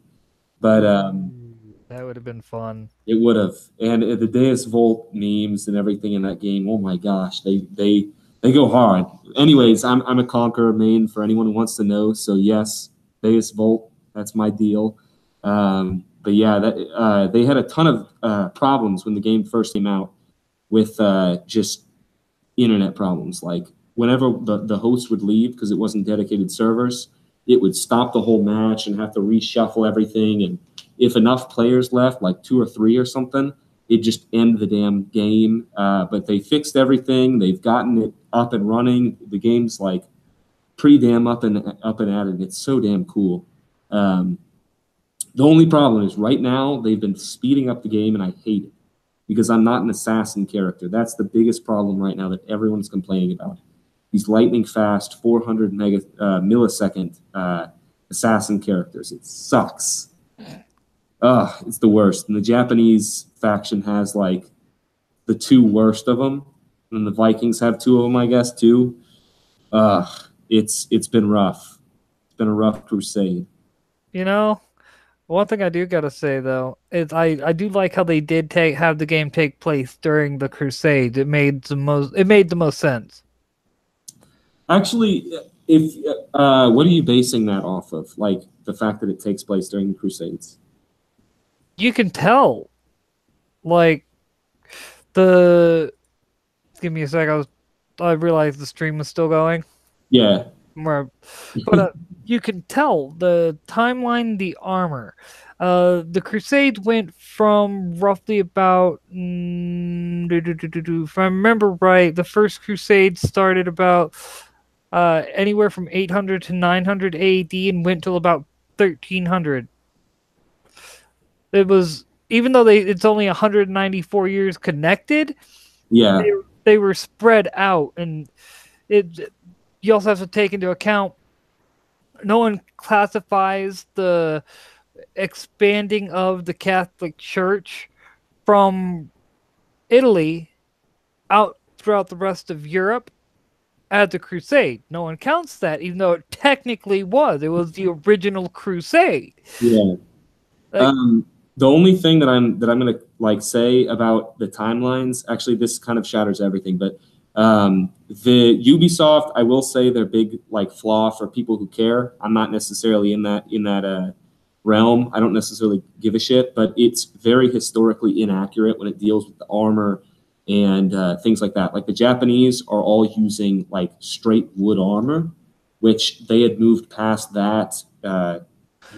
But That would have been fun. it would have. And the Deus Volt memes and everything in that game. Oh my gosh, they go hard. Anyways, I'm a Conqueror main for anyone who wants to know. So yes, Deus Volt, that's my deal. But yeah, they had a ton of problems when the game first came out with just internet problems. Like whenever the host would leave because it wasn't dedicated servers, it would stop the whole match and have to reshuffle everything. And if enough players left, like 2 or 3 or something, it just end the damn game. But they fixed everything. They've gotten it up and running. The game's like pretty damn up and at it. It's so damn cool. The only problem is right now they've been speeding up the game, and I hate it because I'm not an assassin character. That's the biggest problem right now that everyone's complaining about. These lightning fast 400 millisecond assassin characters. It sucks. It's the worst. And the Japanese faction has like the two worst of them, and the Vikings have two of them, I guess, too. It's been rough. It's been a rough crusade. You know, one thing I do gotta say though is I do like how they did have the game take place during the Crusades. It made the most sense. Actually, if what are you basing that off of? Like the fact that it takes place during the Crusades? You can tell, like the. Give me a sec. I realized the stream was still going. Yeah. But you can tell the timeline, the armor. The Crusades went from roughly about, if I remember right, the first Crusade started about anywhere from 800 to 900 AD and went till about 1300. It was, even though it's only 194 years connected, yeah, they were spread out, and you also have to take into account no one classifies the expanding of the Catholic Church from Italy out throughout the rest of Europe as a crusade. No one counts that, even though it technically was. It was the original crusade. Yeah. The only thing that I'm gonna like say about the timelines, actually, this kind of shatters everything, but the Ubisoft, I will say their big like flaw for people who care. I'm not necessarily in that realm. I don't necessarily give a shit, but it's very historically inaccurate when it deals with the armor and things like that. Like the Japanese are all using like straight wood armor, which they had moved past that.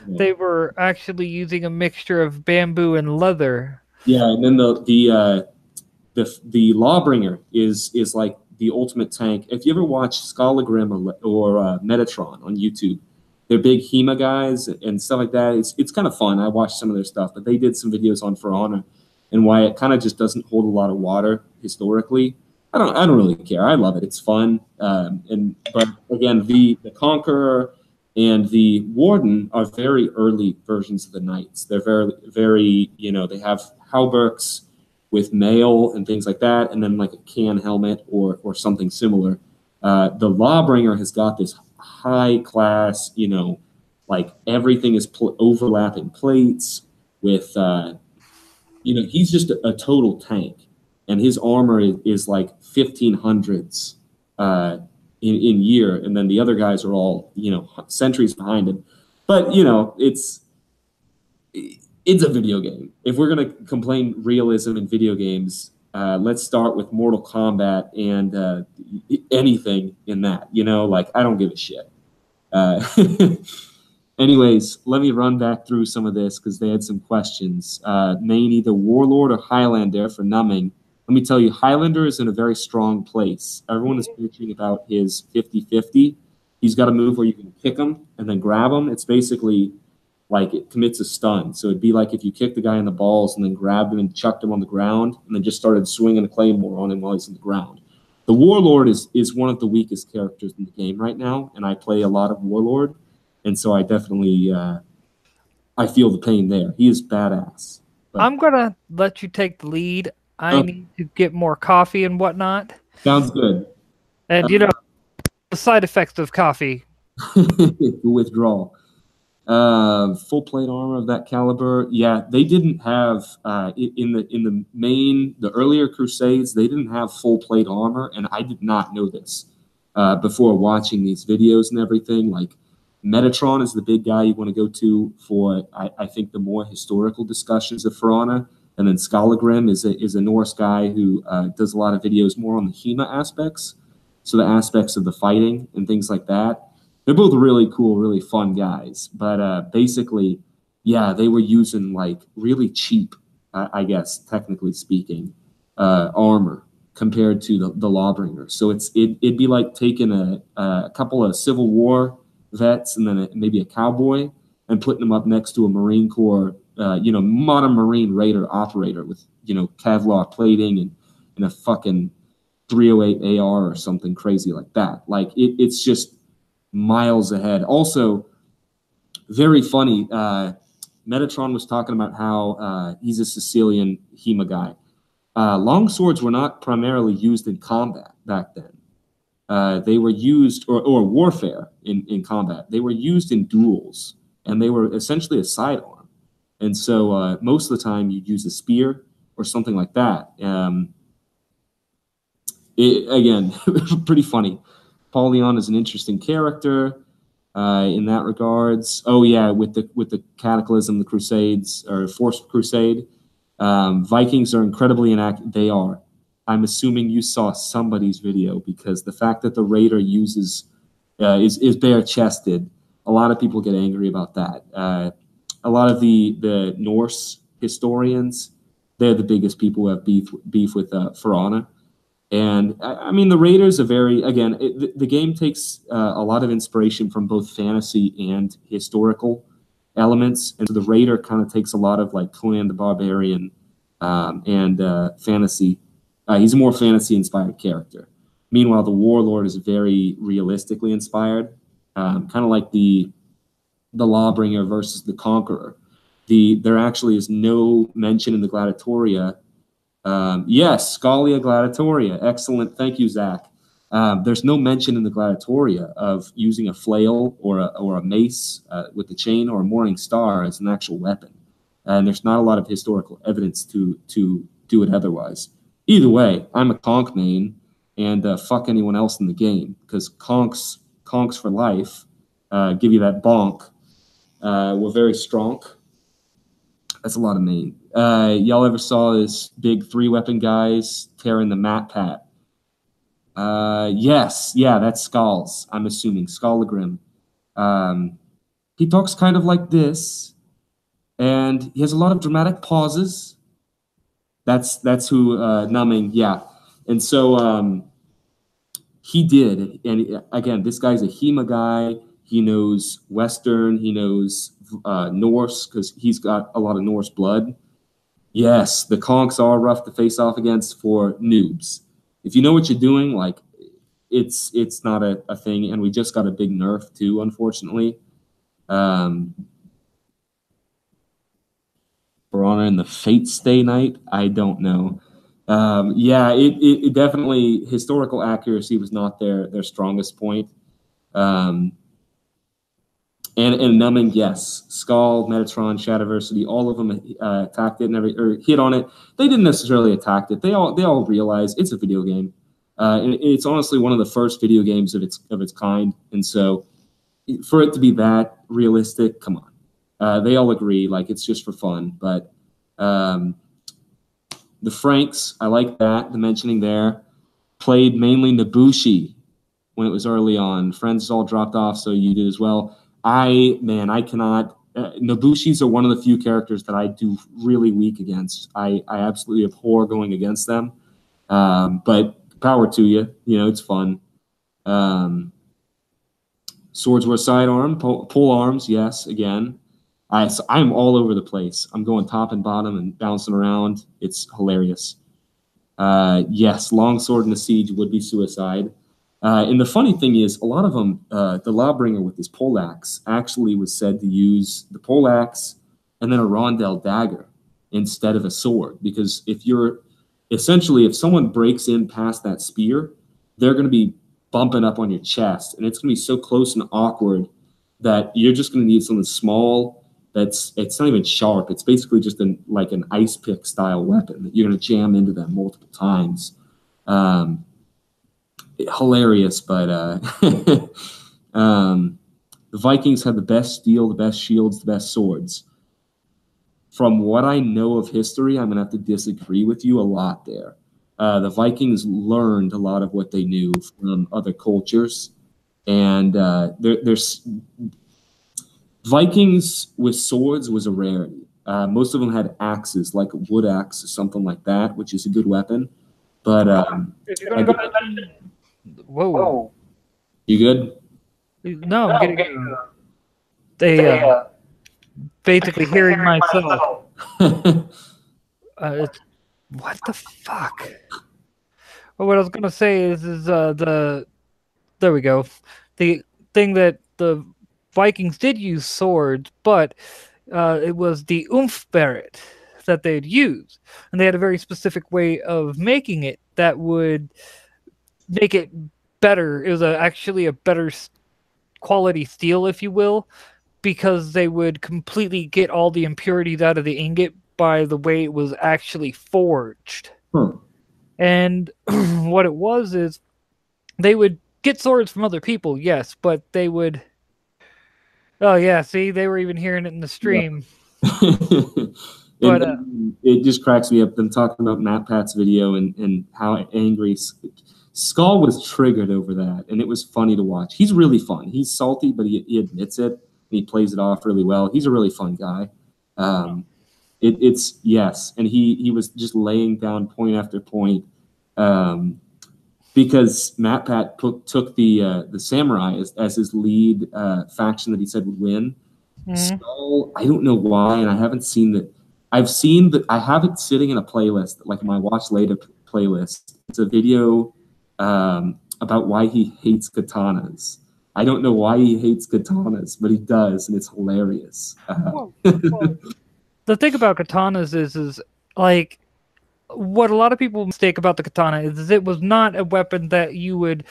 They were actually using a mixture of bamboo and leather. Yeah, and then the Lawbringer is like the ultimate tank. If you ever watch Skallagrim or Metatron on YouTube, they're big HEMA guys and stuff like that. It's kind of fun. I watched some of their stuff, but they did some videos on For Honor and why it kind of just doesn't hold a lot of water historically. I don't really care. I love it. It's fun. But again, the Conqueror and the Warden are very early versions of the Knights. They're very they have hauberks with mail and things like that, and then like a can helmet or something similar. The Lawbringer has got this high class, like everything is overlapping plates with, he's just a total tank, and his armor is like 1500s in year, and then the other guys are all centuries behind him. But it's a video game. If we're gonna complain realism in video games, let's start with Mortal Kombat and anything in that. Like I don't give a shit. Anyways, let me run back through some of this because they had some questions. Maney, the Warlord or Highlander for numbing. Let me tell you, Highlander is in a very strong place. Everyone is bitching about his 50-50. He's got a move where you can kick him and then grab him. It's basically like it commits a stun. So it'd be like if you kicked the guy in the balls and then grabbed him and chucked him on the ground and then just started swinging a claymore on him while he's on the ground. The Warlord is one of the weakest characters in the game right now, and I play a lot of Warlord, and so I definitely I feel the pain there. He is badass. But I'm going to let you take the lead. I need to get more coffee and whatnot. Sounds good. And, the side effects of coffee. Withdrawal. Full plate armor of that caliber. Yeah, they didn't have in the earlier Crusades, they didn't have full plate armor, and I did not know this before watching these videos and everything. Like Metatron is the big guy you want to go to for I think the more historical discussions of For Honor. And then Skallagrim is a Norse guy who does a lot of videos more on the HEMA aspects, so the aspects of the fighting and things like that. They're both really cool, really fun guys. But basically, yeah, they were using like really cheap I guess technically speaking, armor compared to the Lawbringer. So it'd be like taking a couple of Civil War vets and then maybe a cowboy and putting them up next to a Marine Corps, modern Marine Raider operator with Kevlar plating and a fucking 308 AR or something crazy like that. Like it's just miles ahead. Also, very funny. Metatron was talking about how he's a Sicilian HEMA guy. Long swords were not primarily used in combat back then. They were used, or warfare in combat. They were used in duels, and they were essentially a sidearm. And so most of the time you'd use a spear or something like that. Again, pretty funny. Paul Leon is an interesting character in that regards. Oh yeah, with the Cataclysm, the Crusades, or Forced Crusade. Vikings are incredibly inactive. They are. I'm assuming you saw somebody's video, because the fact that the Raider uses is bare-chested, a lot of people get angry about that. A lot of the Norse historians, they're the biggest people who have beef with For Honor. And I mean, the Raiders are the game takes a lot of inspiration from both fantasy and historical elements. And so the Raider kind of takes a lot of like Conan the Barbarian and fantasy. He's a more fantasy inspired character. Meanwhile, the Warlord is very realistically inspired, kind of like the Lawbringer versus the Conqueror. There actually is no mention in the Gladiatoria. Yes, Scalia Gladiatoria. Excellent. Thank you, Zach. There's no mention in the Gladiatoria of using a flail or a mace with the chain or a morning star as an actual weapon. And there's not a lot of historical evidence to do it otherwise. Either way, I'm a conch main, and fuck anyone else in the game, because conchs for life give you that bonk. We're very strong. That's a lot of main. Y'all ever saw this big 3-weapon guys tearing the mat pat? Yes. Yeah, that's Skulls, I'm assuming. Skalagrim. He talks kind of like this, and he has a lot of dramatic pauses. That's who Numbing, yeah. And so he did. And again, this guy's a HEMA guy. He knows Western. He knows Norse, because he's got a lot of Norse blood. Yes, the conchs are rough to face off against for noobs. If you know what you're doing, like it's not a thing. And we just got a big nerf too, unfortunately. For Honor in the Fate Stay Night, I don't know. Yeah, it definitely, historical accuracy was not their strongest point. And Numbing, yes, Skull, Metatron, Shadowversity, all of them attacked it or hit on it. They didn't necessarily attack it. They all realized it's a video game. And it's honestly one of the first video games of its kind. And so, for it to be that realistic, come on. They all agree, like, it's just for fun. But the Franks, I like that, the mentioning there. Played mainly Nobushi when it was early on. Friends all dropped off, so you did as well. I cannot. Nobushis are one of the few characters that I do really weak against. I absolutely abhor going against them. But power to you. It's fun. Swords were sidearm, pole arms, yes, again. I'm all over the place. I'm going top and bottom and bouncing around. It's hilarious. Yes, longsword in the siege would be suicide. And the funny thing is, a lot of them, the Lawbringer with his poleaxe actually was said to use the poleaxe and then a rondel dagger instead of a sword. Because if someone breaks in past that spear, they're going to be bumping up on your chest, and it's going to be so close and awkward that you're just going to need something small. It's not even sharp. It's basically just like an ice pick style weapon that you're going to jam into them multiple times. Hilarious, but the Vikings had the best steel, the best shields, the best swords. From what I know of history, I'm going to have to disagree with you a lot there. The Vikings learned a lot of what they knew from other cultures, and there's Vikings with swords was a rarity. Most of them had axes, like a wood axe or something like that, which is a good weapon. But If you're gonna go, whoa, you good? no, I'm getting they basically hearing myself. It's, what the fuck? Well, what I was gonna say is the there we go. The thing that the Vikings did use swords, but it was the oomph barret that they'd use, and they had a very specific way of making it that would make it better. It was actually a better quality steel, if you will, because they would completely get all the impurities out of the ingot by the way it was actually forged. Huh. And what it was is they would get swords from other people, yes, but they would. Oh yeah, see, they were even hearing it in the stream. But it just cracks me up. Them talking about MatPat's video and how angry Skull was triggered over that, and it was funny to watch. He's really fun. He's salty, but he admits it. And he plays it off really well. He's a really fun guy. It's yes, and he was just laying down point after point, because MatPat took the samurai as his lead faction that he said would win. Mm-hmm. Skull, I don't know why, and I haven't seen that. I've seen that. I have it sitting in a playlist, like my watch later playlist. It's a video about why he hates katanas. I don't know why he hates katanas, but he does, and it's hilarious. Well, the thing about katanas is like what a lot of people mistake about the katana is it was not a weapon that you would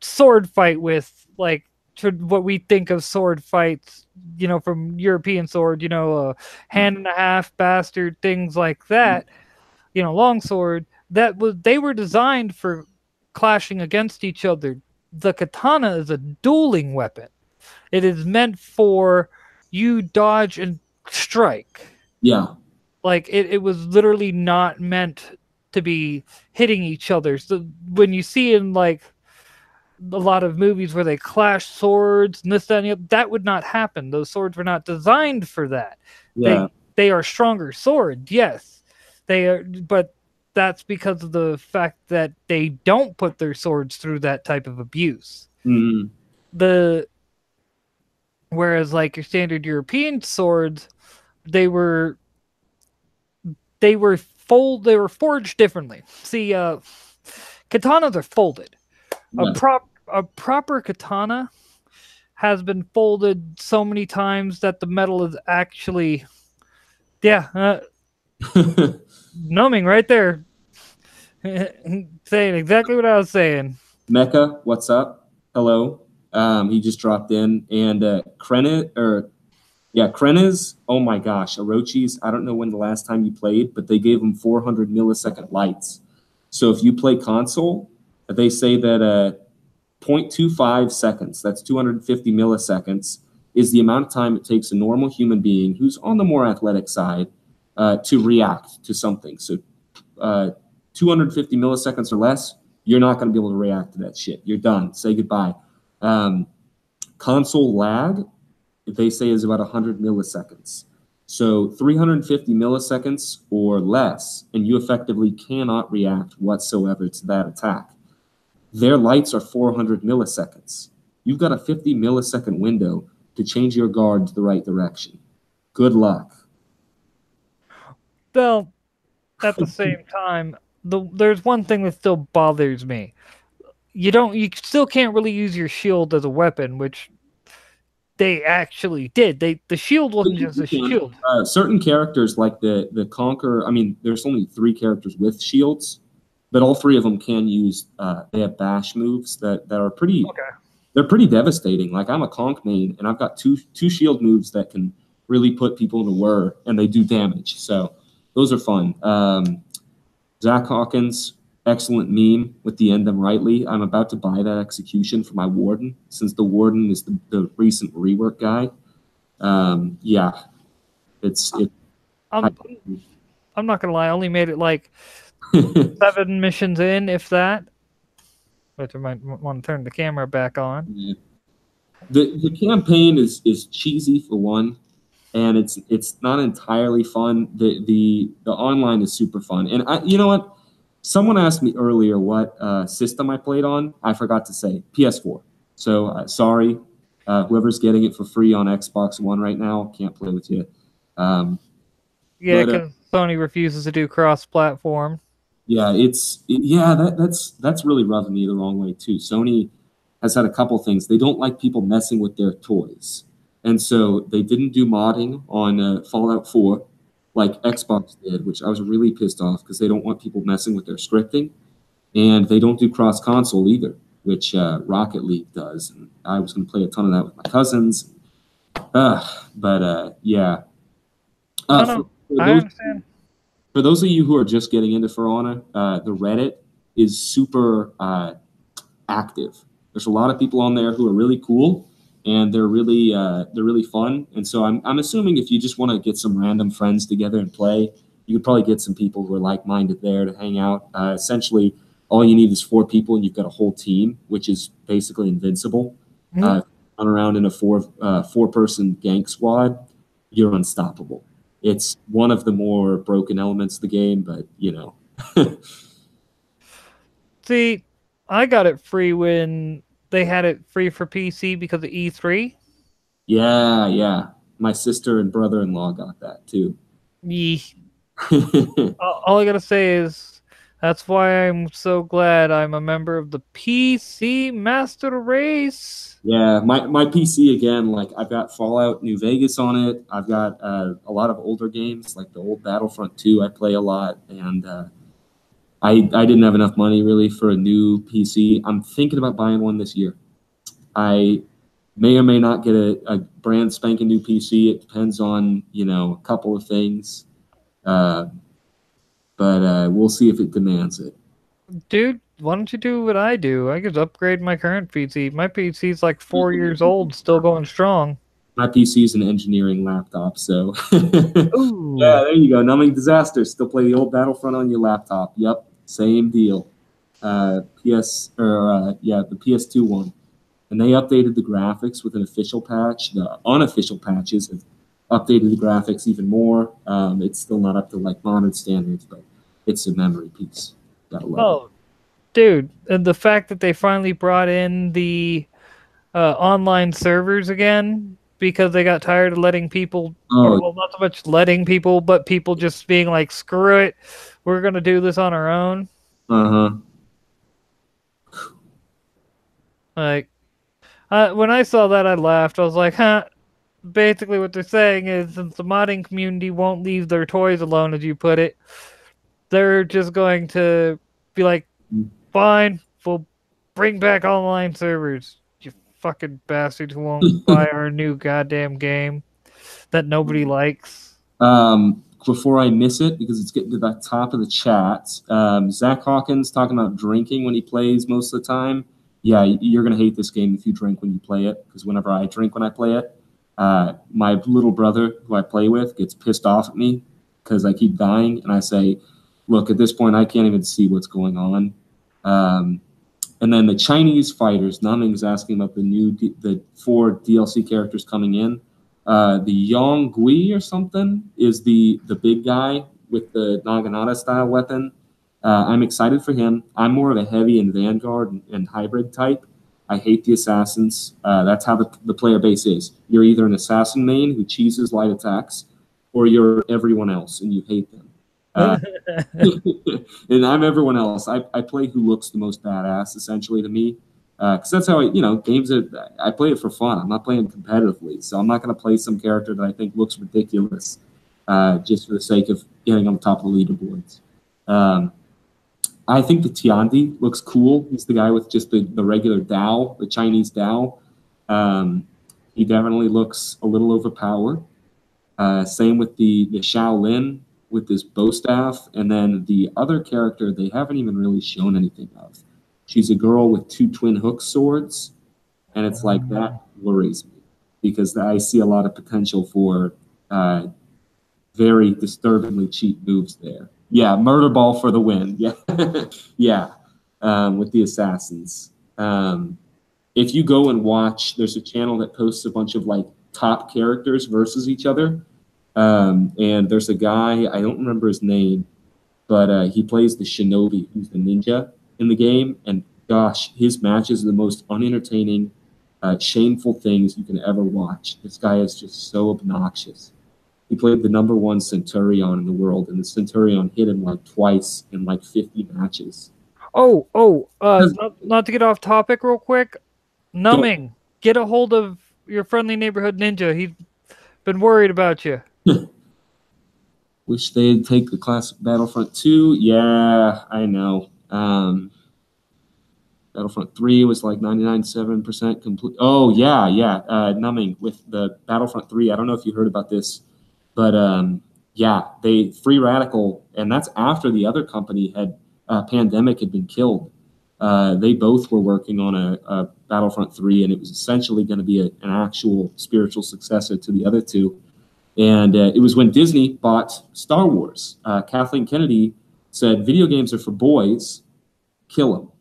sword fight with, like what we think of sword fights, you know, from European sword, you know, hand and a half bastard, things like that, you know, long sword. They were designed for clashing against each other. The katana is a dueling weapon. It is meant for you dodge and strike. Yeah. Like it was literally not meant to be hitting each other. So when you see in like a lot of movies where they clash swords and this, that, and the other, that would not happen. Those swords were not designed for that. Yeah. They are stronger swords, yes. They are, but that's because of the fact that they don't put their swords through that type of abuse. Mm-hmm. Whereas like your standard European swords, they were forged differently. See, katanas are folded. Yeah. A proper katana has been folded so many times that the metal is actually, numbing right there. Saying exactly what I was saying. Mecca, what's up? Hello. He just dropped in, and Krenniz, oh my gosh, Orochi's, I don't know when the last time you played, but they gave him 400 millisecond lights. So if you play console, they say that 0.25 seconds, that's 250 milliseconds, is the amount of time it takes a normal human being who's on the more athletic side to react to something. So 250 milliseconds or less, you're not going to be able to react to that shit. You're done. Say goodbye. Console lag, they say, is about 100 milliseconds. So 350 milliseconds or less, and you effectively cannot react whatsoever to that attack. Their lights are 400 milliseconds. You've got a 50 millisecond window to change your guard to the right direction. Good luck. Well, at the same time, there's one thing that still bothers me. You still can't really use your shield as a weapon, which they actually did. The shield wasn't just a shield. Certain characters like the Conqueror, I mean, there's only 3 characters with shields, but all 3 of them can use, they have bash moves that are pretty, they're pretty devastating. Like I'm a Conk main, and I've got two shield moves that can really put people in a whir, and they do damage. So those are fun. Zach Hawkins, excellent meme with the end them rightly. I'm about to buy that execution for my Warden, since the Warden is the recent rework guy. I'm not gonna lie, I only made it like 7 missions in, if that. But I might want to turn the camera back on. Yeah. The campaign is cheesy for one, and it's not entirely fun. The online is super fun, and you know what? Someone asked me earlier what system I played on. I forgot to say PS4. So sorry, whoever's getting it for free on Xbox One right now, can't play with you. Um, Yeah, but because Sony refuses to do cross-platform. Yeah, that's really rubbing me the wrong way too. Sony has had a couple things. They don't like people messing with their toys, and so they didn't do modding on Fallout 4 like Xbox did, which I was really pissed off because they don't want people messing with their scripting, and they don't do cross console either, which Rocket League does. And I was going to play a ton of that with my cousins, but yeah. I For, know. for I those understand. for those of you who are just getting into For Honor, the Reddit is super active. There's a lot of people on there who are really cool, and they're really fun. And so I'm assuming if you just want to get some random friends together and play, you could probably get some people who are like minded there to hang out. Essentially, all you need is 4 people, and you've got a whole team, which is basically invincible. Mhm. Run around in a four person gank squad, you're unstoppable. It's one of the more broken elements of the game, but you know. See, I got it free when they had it free for PC because of E3. Yeah, yeah. My sister and brother-in-law got that too. Yee. All I gotta say is that's why I'm so glad I'm a member of the PC Master Race. Yeah, my PC again, like I've got Fallout New Vegas on it. I've got a lot of older games, like the old Battlefront 2 I play a lot, and I didn't have enough money really for a new PC. I'm thinking about buying one this year. I may or may not get a brand spanking new PC. It depends on, a couple of things. Uh, but we'll see if it demands it. Dude, why don't you do what I do? I could upgrade my current PC. My PC's like 4 years old, still going strong. My PC is an engineering laptop, so yeah, Ooh. there you go. Numbing disaster. Still play the old Battlefront on your laptop. Yep, same deal. The PS2 one, and they updated the graphics with an official patch. The unofficial patches have updated the graphics even more. It's still not up to like modern standards, but it's a memory piece. Gotta love it. Oh, dude, and the fact that they finally brought in the online servers again because they got tired of letting people, or Oh, well, not so much letting people, but people just being like, screw it, we're gonna do this on our own. uh-huh. Like, when I saw that, I laughed. I was like, huh. Basically, what they're saying is since the modding community won't leave their toys alone, as you put it, they're just going to be like, fine, we'll bring back online servers. You fucking bastard who won't buy our new goddamn game that nobody likes. Before I miss it, because it's getting to the top of the chat, Zach Hawkins talking about drinking when he plays most of the time. Yeah, you're going to hate this game if you drink when you play it, because whenever I drink when I play it, my little brother, who I play with, gets pissed off at me because I keep dying, and I say, look, at this point, I can't even see what's going on. Um, and then the Chinese fighters, Naming is asking about the 4 DLC characters coming in. The Yong Gui or something is the big guy with the Naginata style weapon. I'm excited for him. I'm more of a heavy and Vanguard and hybrid type. I hate the assassins. That's how the player base is. You're either an assassin main who cheeses light attacks, or you're everyone else and you hate them. Uh, and I'm everyone else. I play who looks the most badass, essentially, to me. Because that's how games I play it for fun. I'm not playing competitively, so I'm not going to play some character that I think looks ridiculous just for the sake of getting on top of the leaderboards. I think the Tiandi looks cool. He's the guy with just the regular Dao, the Chinese Dao. He definitely looks a little overpowered. Same with the Shaolin with this bow staff, and then the other character they haven't even really shown anything of. She's a girl with 2 twin hook swords, and it's like that worries me because I see a lot of potential for very disturbingly cheap moves there. Yeah, murder ball for the win. Yeah, yeah, with the assassins. if you go and watch, there's a channel that posts a bunch of like top characters versus each other. And there's a guy, I don't remember his name, but he plays the shinobi, who's the ninja in the game. And gosh, his matches are the most unentertaining, shameful things you can ever watch. This guy is just so obnoxious. He played the number one Centurion in the world, and the Centurion hit him like twice in like 50 matches. Not to get off topic real quick. Numbing, get a hold of your friendly neighborhood ninja. He's been worried about you. Wish they'd take the classic Battlefront 2. Yeah, I know. Battlefront 3 was like 99.7% complete. Oh, yeah. Numbing with the Battlefront 3. I don't know if you heard about this, but yeah, they Free Radical, and that's after the other company had Pandemic had been killed. They both were working on a Battlefront 3, and it was essentially going to be an actual spiritual successor to the other two. And it was when Disney bought Star Wars. Kathleen Kennedy said, video games are for boys, kill them.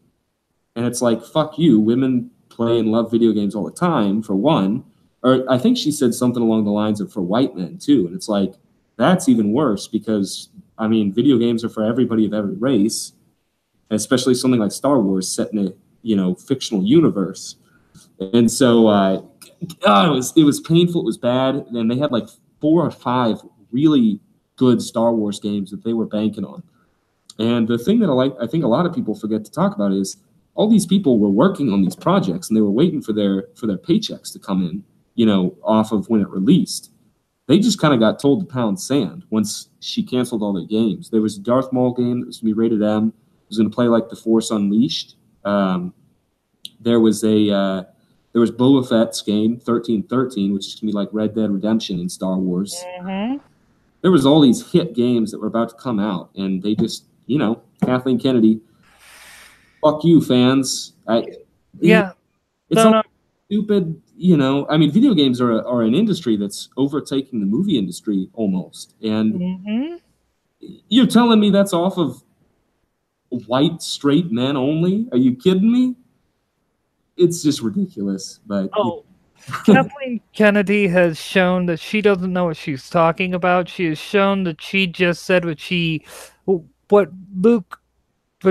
And it's like, fuck you, women play and love video games all the time, for one. Or I think she said something along the lines of for white men, too. And it's like, that's even worse because, I mean, video games are for everybody of every race, and especially something like Star Wars set in a, fictional universe. And so it was painful, it was bad. And they had like 4 or 5 really good Star Wars games that they were banking on. And the thing that I think a lot of people forget to talk about is all these people were working on these projects and they were waiting for their paychecks to come in, off of when it released. They just kind of got told to pound sand once she canceled all their games. There was a Darth Maul game that was going to be rated M. It was going to play like The Force Unleashed. There was Boba Fett's game, 1313, which is going to be like Red Dead Redemption in Star Wars. Mm-hmm. There was all these hit games that were about to come out, and they just, Kathleen Kennedy, fuck you, fans. It's stupid, I mean, video games are an industry that's overtaking the movie industry almost. And you're telling me that's off of white, straight men only? Are you kidding me? It's just ridiculous. But Kathleen Kennedy has shown that she doesn't know what she's talking about. She has shown that she just said what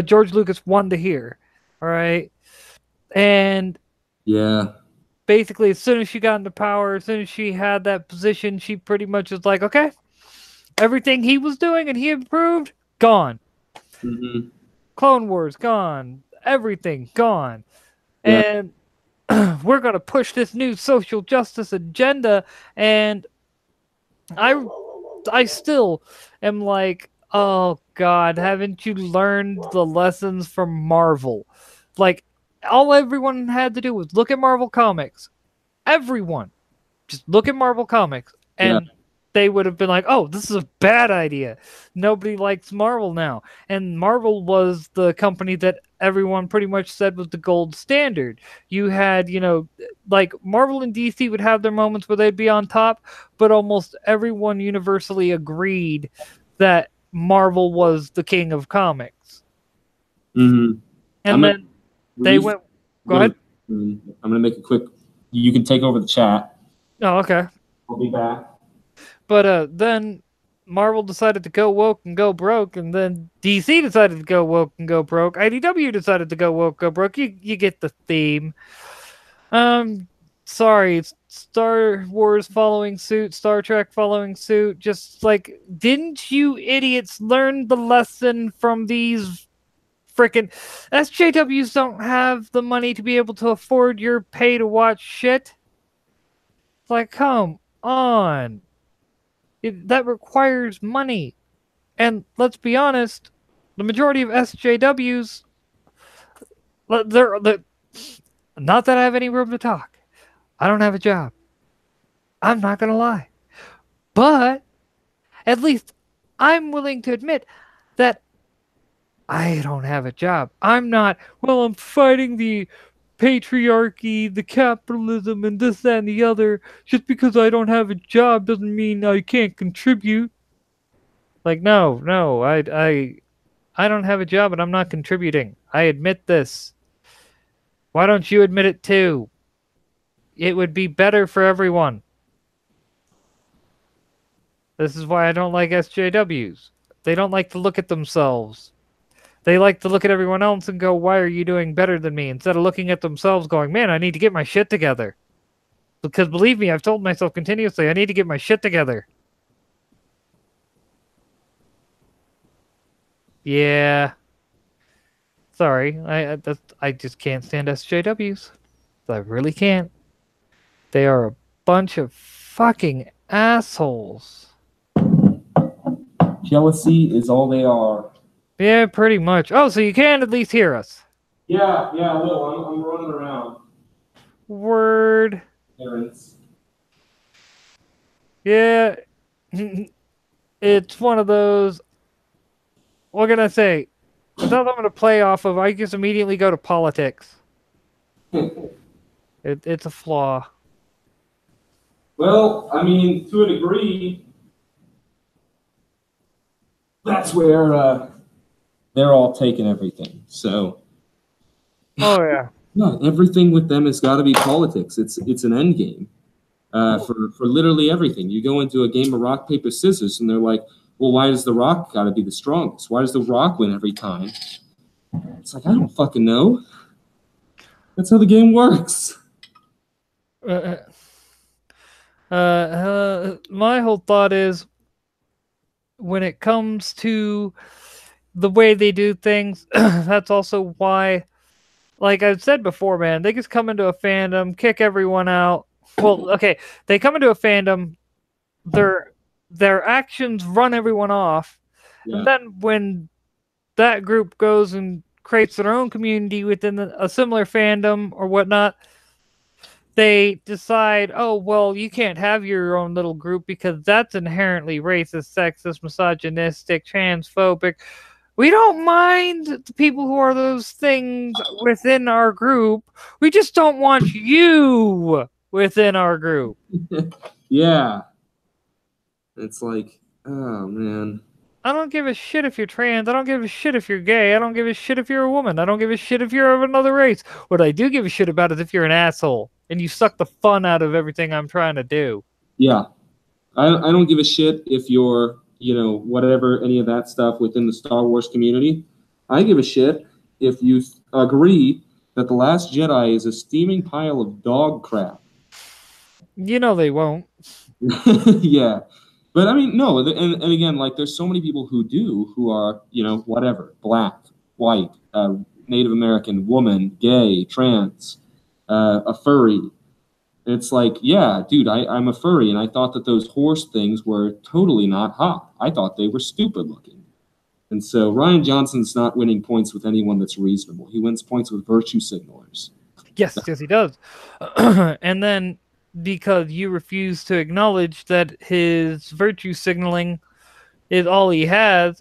George Lucas wanted to hear. All right. And yeah, basically, as soon as she got into power, as soon as she had that position, she pretty much was like, okay, everything he was doing and he improved, gone. Mm-hmm. Clone Wars, gone. Everything, gone. Yeah. And we're going to push this new social justice agenda. And I still am like, oh, God, haven't you learned the lessons from Marvel? Like, all everyone had to do was look at Marvel Comics. Everyone. Just look at Marvel Comics. And they would have been like, oh, this is a bad idea. Nobody likes Marvel now. And Marvel was the company that everyone pretty much said was the gold standard. You had, like Marvel and DC would have their moments where they'd be on top, but almost everyone universally agreed that Marvel was the king of comics. Mm-hmm. And then they went... Go ahead. I'm going to make a quick... You can take over the chat. Oh, okay. I'll be back. But then Marvel decided to go woke and go broke, and then DC decided to go woke and go broke. IDW decided to go woke, go broke. You get the theme. Sorry, Star Wars following suit, Star Trek following suit. Just like, didn't you idiots learn the lesson from these frickin' SJWs? Don't have the money to be able to afford your pay to watch shit. It's like, come on. That requires money. And let's be honest, the majority of SJWs, they're not that I have any room to talk. I don't have a job. I'm not going to lie. But at least I'm willing to admit that I don't have a job. I'm fighting the patriarchy, the capitalism, and this, that, and the other. Just because I don't have a job doesn't mean I can't contribute. Like, no, I don't have a job and I'm not contributing. I admit this. Why don't you admit it too? It would be better for everyone. This is why I don't like SJWs. They don't like to look at themselves. They like to look at everyone else and go, why are you doing better than me? Instead of looking at themselves going, man, I need to get my shit together. Because believe me, I've told myself continuously, I need to get my shit together. Yeah. Sorry. I just can't stand SJWs. I really can't. They are a bunch of fucking assholes. Jealousy is all they are. Yeah, pretty much. Oh, so you can at least hear us. Yeah, a little. I'm running around. Word. Parents. Yeah. It's one of those. What can I say? Without something to play off of, I just immediately go to politics. It's a flaw. Well, I mean, to a degree, that's where they're all taking everything. So, Oh yeah. yeah, everything with them has got to be politics. It's an end game for literally everything. You go into a game of rock paper scissors, and they're like, "Well, why does the rock got to be the strongest? Why does the rock win every time?" It's like, I don't fucking know. That's how the game works. My whole thought is, when it comes to the way they do things, that's also why, like I've said before, man, they just come into a fandom, kick everyone out. Well, okay, they come into a fandom, their actions run everyone off, and then when that group goes and creates their own community within a similar fandom or whatnot, they decide, oh, well, you can't have your own little group because that's inherently racist, sexist, misogynistic, transphobic. We don't mind the people who are those things within our group. We just don't want you within our group. Yeah. It's like, oh, man. I don't give a shit if you're trans. I don't give a shit if you're gay. I don't give a shit if you're a woman. I don't give a shit if you're of another race. What I do give a shit about is if you're an asshole and you suck the fun out of everything I'm trying to do. Yeah. I don't give a shit if you're, whatever, any of that stuff within the Star Wars community. I give a shit if you agree that The Last Jedi is a steaming pile of dog crap. You know they won't. Yeah. But I mean, no, and again, like there's so many people who do, who are, whatever, black, white, Native American, woman, gay, trans, a furry. It's like, yeah, dude, I'm a furry, and I thought that those horse things were totally not hot. I thought they were stupid looking. And so Rian Johnson's not winning points with anyone that's reasonable. He wins points with virtue signalers. Yes, he does. And then because you refuse to acknowledge that his virtue signaling is all he has,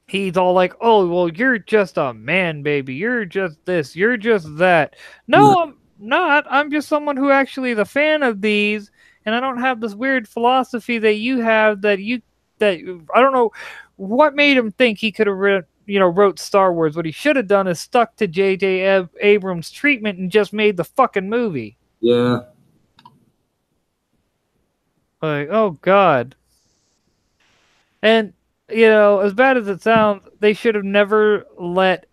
he's all like, oh, well, you're just a man, baby. You're just this. You're just that. No, I'm not. I'm just someone who actually is a fan of these, and I don't have this weird philosophy that you have that I don't know what made him think he could have wrote Star Wars. What he should have done is stuck to J.J. Abrams' treatment and just made the fucking movie. Yeah. Like, oh, God. And, as bad as it sounds, they should have never let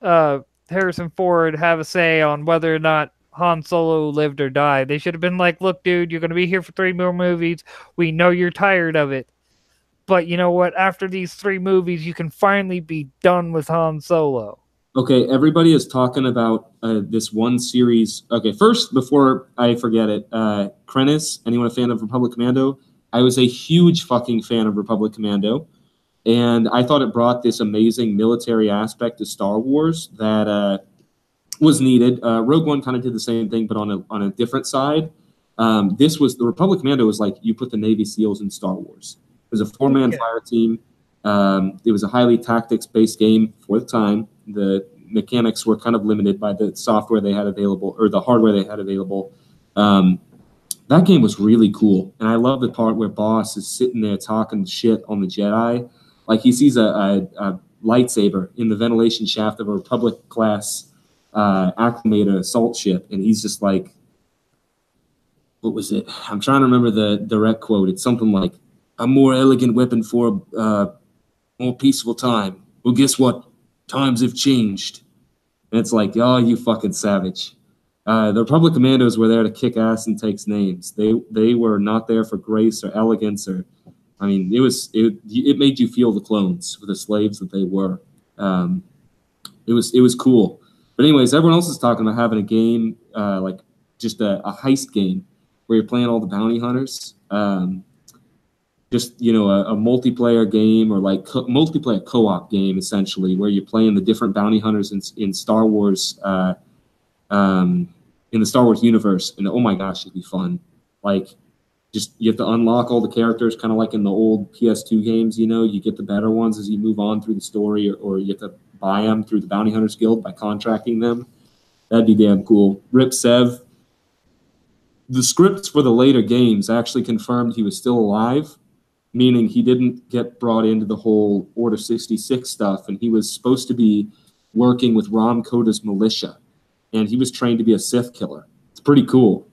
Harrison Ford have a say on whether or not Han Solo lived or died. They should have been like, look, dude, you're going to be here for 3 more movies. We know you're tired of it. But you know what? After these 3 movies, you can finally be done with Han Solo. Okay, everybody is talking about this one series. Okay, first, before I forget it, Krennis, anyone a fan of Republic Commando? I was a huge fucking fan of Republic Commando, and I thought it brought this amazing military aspect to Star Wars that was needed. Rogue One kind of did the same thing, but on a different side. The Republic Commando was like you put the Navy SEALs in Star Wars. It was a 4-man fire team. It was a highly tactics-based game for the time. The mechanics were kind of limited by the software they had available or the hardware they had available. That game was really cool, and I love the part where Boss is sitting there talking shit on the Jedi, like he sees a lightsaber in the ventilation shaft of a Republic class acclimate an assault ship, and he's just like, what was it? I'm trying to remember the direct quote. It's something like, "A more elegant weapon for a more peaceful time." Well, guess what? Times have changed. And it's like, oh, you fucking savage. The Republic Commandos were there to kick ass and take names. They were not there for grace or elegance or, I mean, it made you feel the clones for the slaves that they were. It was cool. But anyways, everyone else is talking about having a game like just a heist game where you're playing all the bounty hunters. Just, you know, a multiplayer game or like multiplayer co-op game, essentially, where you're playing the different bounty hunters in Star Wars, in the Star Wars universe. And oh my gosh, it'd be fun. Like, just you have to unlock all the characters, kind of like in the old PS2 games, you know, you get the better ones as you move on through the story, or you have to buy them through the Bounty Hunters Guild by contracting them. That'd be damn cool. Rip Sev. The scripts for the later games actually confirmed he was still alive, meaning he didn't get brought into the whole Order 66 stuff, and he was supposed to be working with Rom Koda's militia, and he was trained to be a Sith killer. It's pretty cool.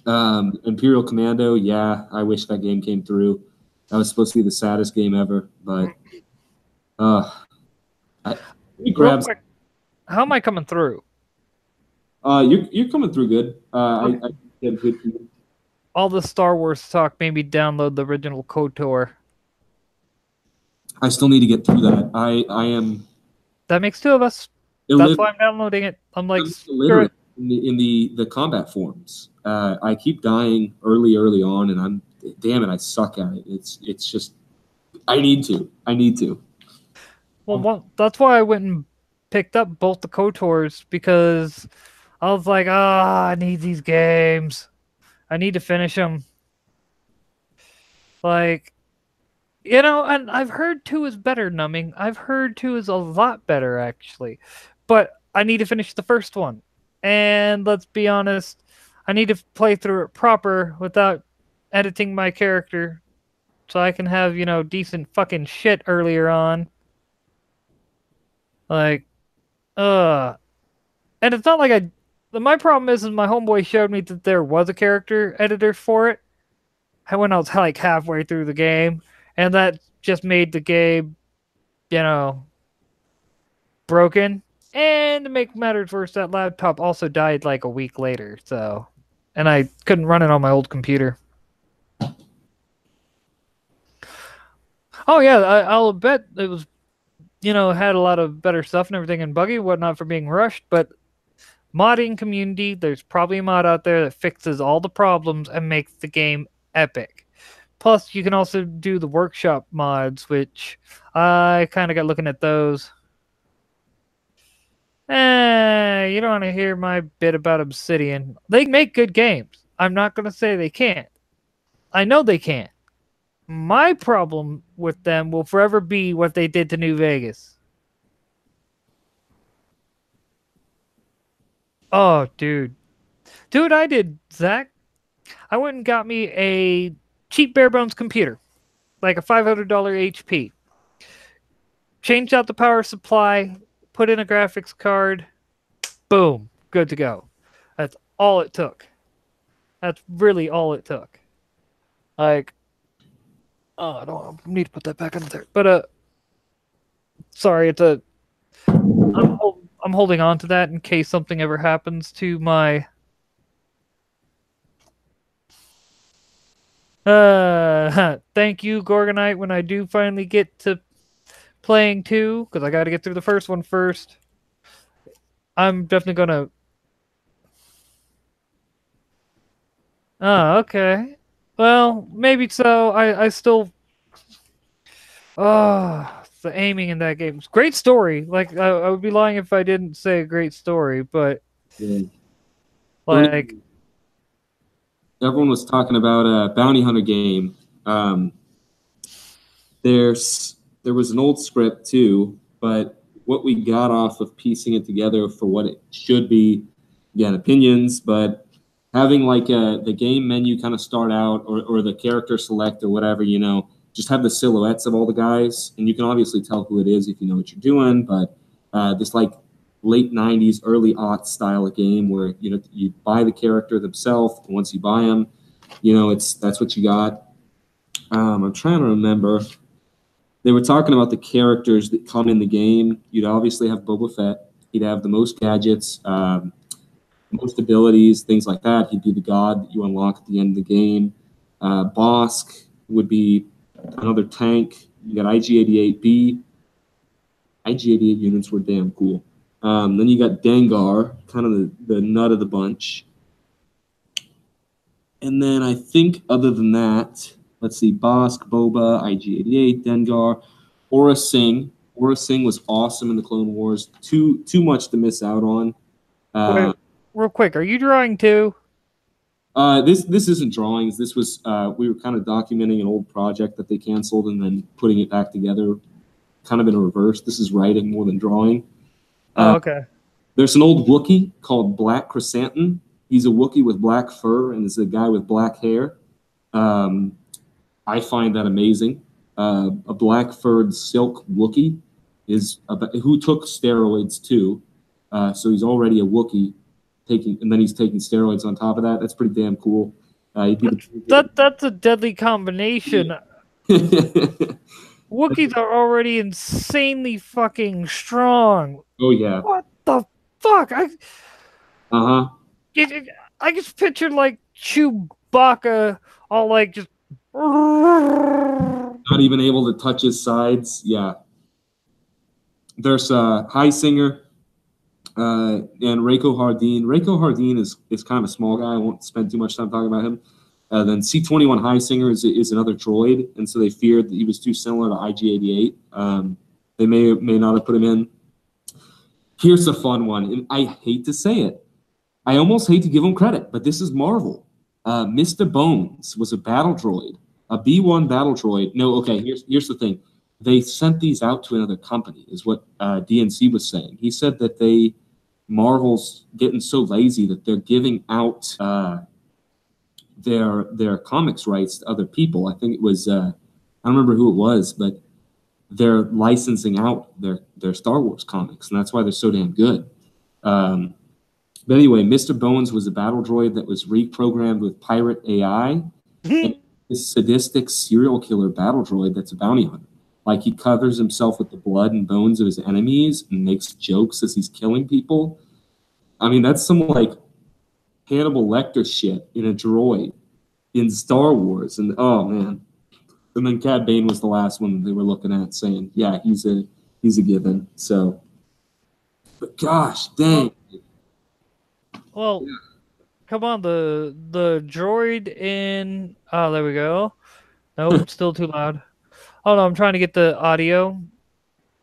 Imperial Commando, yeah, I wish that game came through. That was supposed to be the saddest game ever, but Real quick, how am I coming through? You're coming through good. I get good for you. All the Star Wars talk made me download the original KOTOR. I still need to get through that. I am. That makes two of us. That's why I'm downloading it. I'm like, screw it. In the combat forms. I keep dying early on, and damn it, I suck at it. It's just I need to. Well, that's why I went and picked up both the KOTORs, because I was like, I need these games. I need to finish them. Like, you know, and I've heard 2 is better, Numbing. I've heard 2 is a lot better, actually. But I need to finish the first one. And let's be honest, I need to play through it proper without editing my character so I can have, you know, decent fucking shit earlier on. Like, and it's not like my problem is my homeboy showed me that there was a character editor for it when I was like halfway through the game, and that just made the game, you know, broken. And to make matters worse, that laptop also died like a week later, so, and I couldn't run it on my old computer. Oh yeah, I'll bet it was, you know, had a lot of better stuff and everything and buggy, whatnot for being rushed, but modding community, there's probably a mod out there that fixes all the problems and makes the game epic. Plus, you can also do the workshop mods, which I kind of got looking at those. You don't want to hear my bit about Obsidian. They make good games. I'm not going to say they can't. I know they can't. My problem with them will forever be what they did to New Vegas. Oh, dude. Dude, I did, Zach. I went and got me a cheap bare bones computer. Like a $500 HP. Changed out the power supply, put in a graphics card, boom, good to go. That's all it took. That's really all it took. Like, oh, I don't need to put that back in there. But sorry, I'm holding on to that in case something ever happens to my thank you, Gorgonite, when I do finally get to playing 2, because I got to get through the first one first. I'm definitely gonna. Oh, okay. Well, maybe so. I still. The aiming in that game. Great story. Like, I would be lying if I didn't say a great story, but like, everyone was talking about a bounty hunter game. There was an old script too, but what we got off of piecing it together for what it should be, again, opinions, but having like the game menu kind of start out, or the character select or whatever, you know, just have the silhouettes of all the guys, and you can obviously tell who it is if you know what you're doing, but this like late 90s, early aughts style of game where, you know, you buy the character themselves. And once you buy them, you know, that's what you got. I'm trying to remember. They were talking about the characters that come in the game. You'd obviously have Boba Fett. He'd have the most gadgets, most abilities, things like that. He'd be the god that you unlock at the end of the game. Bosk would be another tank. You got IG-88B. IG-88 units were damn cool. Then you got Dengar, kind of the nut of the bunch. And then I think other than that, let's see, Bosk, Boba, IG-88, Dengar, Aura Singh. Aura Singh was awesome in the Clone Wars. Too much to miss out on. Wait, real quick, are you drawing too? This isn't drawings. This was we were kind of documenting an old project that they canceled and then putting it back together, kind of in a reverse. This is writing more than drawing. Oh, okay. There's an old Wookiee called Black Chrysanthemum. He's a Wookiee with black fur and is a guy with black hair. I find that amazing. A black furred silk Wookiee is who took steroids too, so he's already a Wookiee. And then he's taking steroids on top of that. That's pretty damn cool. That's a deadly combination. Wookiees are already insanely fucking strong. Oh yeah. What the fuck? I just pictured like Chewbacca all like just not even able to touch his sides. Yeah. There's High Singer. And Reiko Hardeen. Reiko Hardeen is kind of a small guy. I won't spend too much time talking about him. Then C-21 High Singer is another droid, and so they feared that he was too similar to IG-88. They may or may not have put him in. Here's a fun one, and I hate to say it. I almost hate to give him credit, but this is Marvel. Mr. Bones was a battle droid, a B-1 battle droid. No, okay, here's the thing. They sent these out to another company, is what DNC was saying. He said that Marvel's getting so lazy that they're giving out their comics rights to other people. I think it was I don't remember who it was, but they're licensing out their Star Wars comics, and that's why they're so damn good. But anyway, Mr. Bones was a battle droid that was reprogrammed with pirate AI. This sadistic serial killer battle droid that's a bounty hunter. Like, he covers himself with the blood and bones of his enemies and makes jokes as he's killing people. I mean, that's some, like, Hannibal Lecter shit in a droid in Star Wars. And, oh, man. And then Cad Bane was the last one they were looking at saying, yeah, he's a given. So, but gosh, dang. Well, yeah. Come on, the droid in... Oh, there we go. Nope, still too loud. Oh no, I'm trying to get the audio.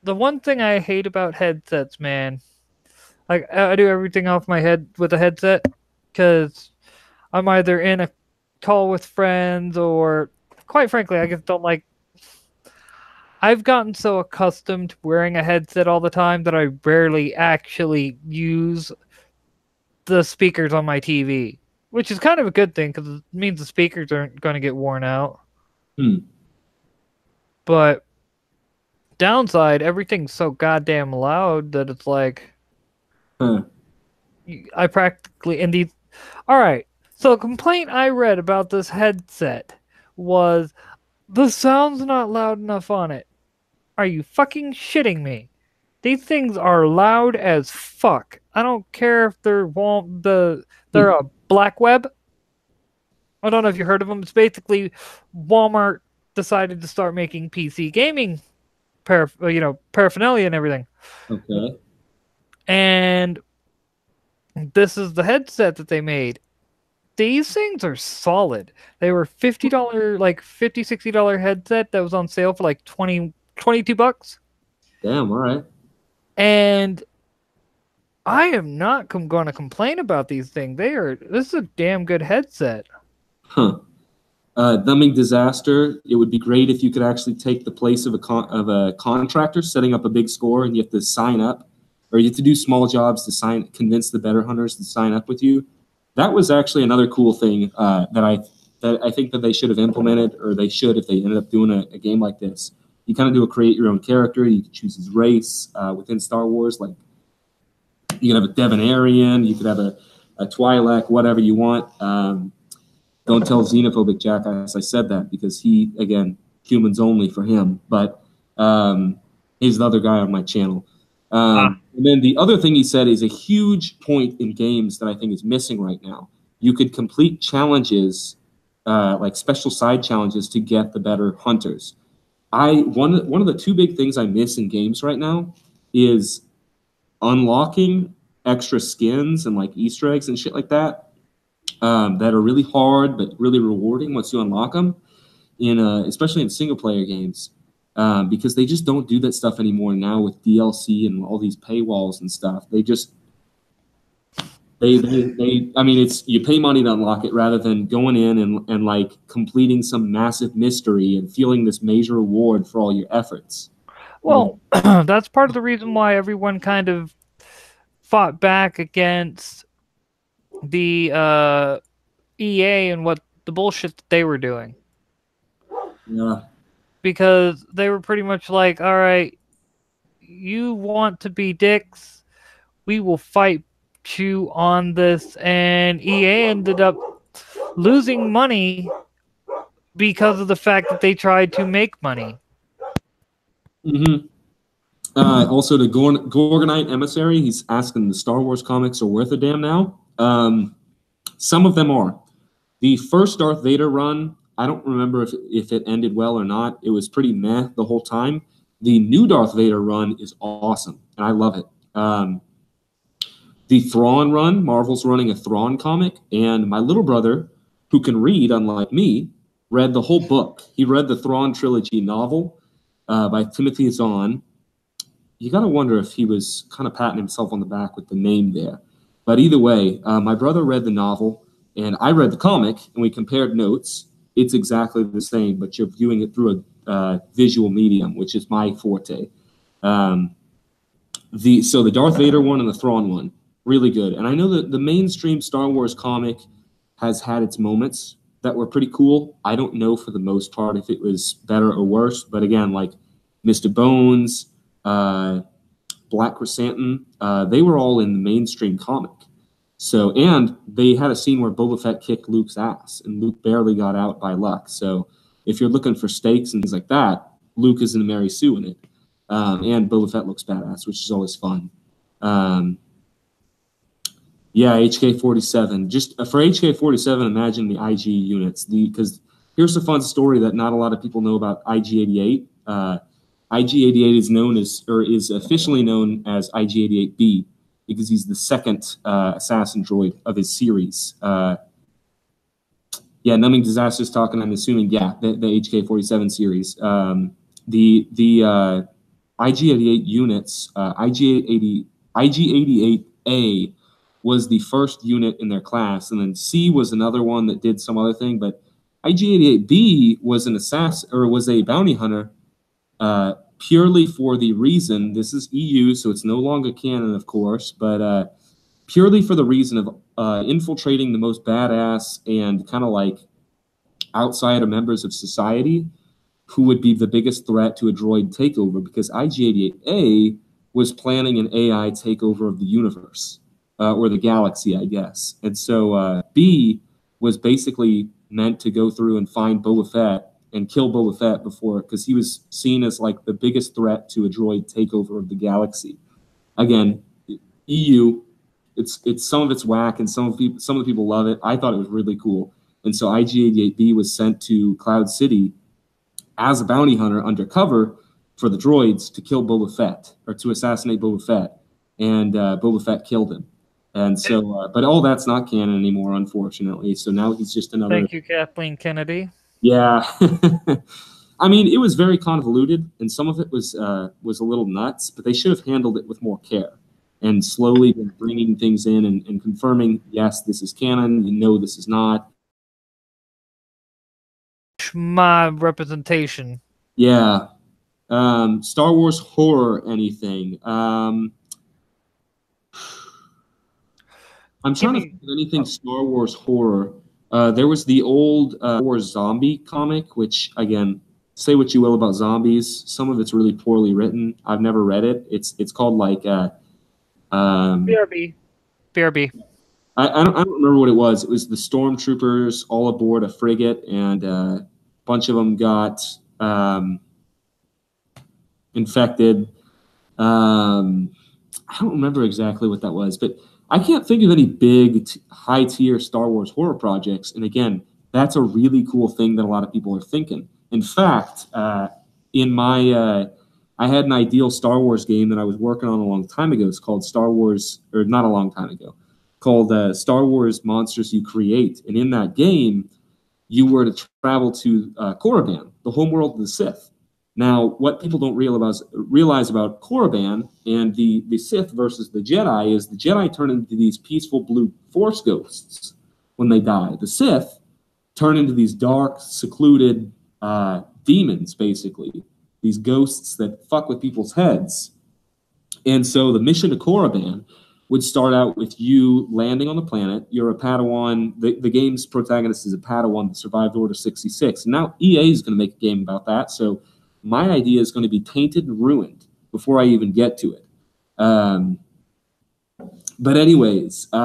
The one thing I hate about headsets, man, like I do everything off my head with a headset because I'm either in a call with friends or, quite frankly, I just don't like. I've gotten so accustomed to wearing a headset all the time that I rarely actually use the speakers on my TV, which is kind of a good thing because it means the speakers aren't going to get worn out. But downside, everything's so goddamn loud that it's like I practically in these. All right, so a complaint I read about this headset was the sound's not loud enough on it. Are you fucking shitting me? These things are loud as fuck. I don't care if they're a Black Web. I don't know if you heard of them. It's basically Walmart decided to start making PC gaming paraphernalia and everything. Okay. And this is the headset that they made. These things are solid. They were $50, like $50, $60 headset that was on sale for like $22. Damn, all right. And I am not going to complain about these things. This is a damn good headset. Thumbing Disaster, it would be great if you could actually take the place of a contractor setting up a big score and you have to sign up, or you have to do small jobs to convince the better hunters to sign up with you. That was actually another cool thing that I think that they should have implemented, or they should if they ended up doing a game like this. You kind of do a create your own character. You can choose his race within Star Wars. Like, You could have a Devanarian, you could have a Twi'lek, whatever you want. Don't tell Xenophobic Jackass I said that, because he, again, humans only for him. But he's the other guy on my channel. And then the other thing he said is a huge point in games that I think is missing right now. You could complete challenges, like special side challenges, to get the better hunters. One of the two big things I miss in games right now is unlocking extra skins and like Easter eggs and shit like that. That are really hard but really rewarding once you unlock them, especially in single player games, because they just don't do that stuff anymore now with DLC and all these paywalls and stuff. I mean, it's, you pay money to unlock it rather than going in and like completing some massive mystery and feeling this major reward for all your efforts. Well, that's part of the reason why everyone kind of fought back against the EA and what the bullshit that they were doing. Yeah. Because they were pretty much like, all right, you want to be dicks, we will fight you on this. And EA ended up losing money because of the fact that they tried to make money. Mm-hmm. Also, to Gorgonite Emissary, he's asking, the Star Wars comics are worth a damn now. Some of them are. The first Darth Vader run, I don't remember if it ended well or not. It was pretty meh the whole time. The new Darth Vader run is awesome, and I love it. The Thrawn run, Marvel's running a Thrawn comic, and my little brother, who can read, unlike me, read the whole book. He read the Thrawn trilogy novel by Timothy Zahn. You got to wonder if he was kind of patting himself on the back with the name there. But either way, my brother read the novel, and I read the comic, and we compared notes. It's exactly the same, but you're viewing it through a visual medium, which is my forte. So the Darth Vader one and the Thrawn one, really good. And I know that the mainstream Star Wars comic has had its moments that were pretty cool. I don't know for the most part if it was better or worse, but again, like Mr. Bones, Black Chrysanthemum, they were all in the mainstream comic. So, and they had a scene where Boba Fett kicked Luke's ass, and Luke barely got out by luck. So, if you're looking for stakes and things like that, Luke is in a Mary Sue in it, and Boba Fett looks badass, which is always fun. Yeah, HK-47. Just for HK-47, imagine the IG units. Because here's a fun story that not a lot of people know about IG-88. IG-88 is known as, or is officially known as IG-88B, because he's the second assassin droid of his series. Yeah, Numbing Disaster's talking, I'm assuming, yeah, the HK-47 series. The IG-88 units, IG-88A was the first unit in their class, and then C was another one that did some other thing, but IG-88B was an assassin, or was a bounty hunter, purely for the reason, this is EU, so it's no longer canon, of course, but purely for the reason of infiltrating the most badass and kind of like outsider members of society who would be the biggest threat to a droid takeover, because IG-88A was planning an AI takeover of the universe, or the galaxy, I guess. And so B was basically meant to go through and find Boba Fett and kill Boba Fett before, because he was seen as like the biggest threat to a droid takeover of the galaxy. Again, EU, it's some of it's whack, and some of the people love it. I thought it was really cool, and so IG-88B was sent to Cloud City as a bounty hunter undercover for the droids to kill Boba Fett, or to assassinate Boba Fett, and Boba Fett killed him. And so, but all that's not canon anymore, unfortunately. So now he's just another. Thank you, Kathleen Kennedy. Yeah. I mean, it was very convoluted, and some of it was a little nuts, but they should have handled it with more care and slowly been bringing things in and confirming, yes, this is canon, this is not. My representation. Yeah. Star Wars horror, anything. I'm trying to think of anything Star Wars horror. There was the old Star Wars zombie comic, which, again, say what you will about zombies. Some of it's really poorly written. I've never read it. It's called like BRB. BRB. I don't remember what it was. It was the stormtroopers all aboard a frigate, and a bunch of them got infected. I don't remember exactly what that was, but I can't think of any big high tier Star Wars horror projects. And again, that's a really cool thing that a lot of people are thinking. In fact, in my I had an ideal Star Wars game that I was working on a long time ago. It's called Star Wars, or not a long time ago, called Star Wars Monsters You Create. And in that game, you were to travel to Korriban, the homeworld of the Sith. Now, what people don't realize about Korriban and the Sith versus the Jedi is the Jedi turn into these peaceful blue Force ghosts when they die. The Sith turn into these dark, secluded demons, basically, these ghosts that fuck with people's heads. And so the mission to Korriban would start out with you landing on the planet. You're a Padawan. The game's protagonist is a Padawan that survived Order 66. And now EA is going to make a game about that. So my idea is going to be tainted and ruined before I even get to it. But anyways, you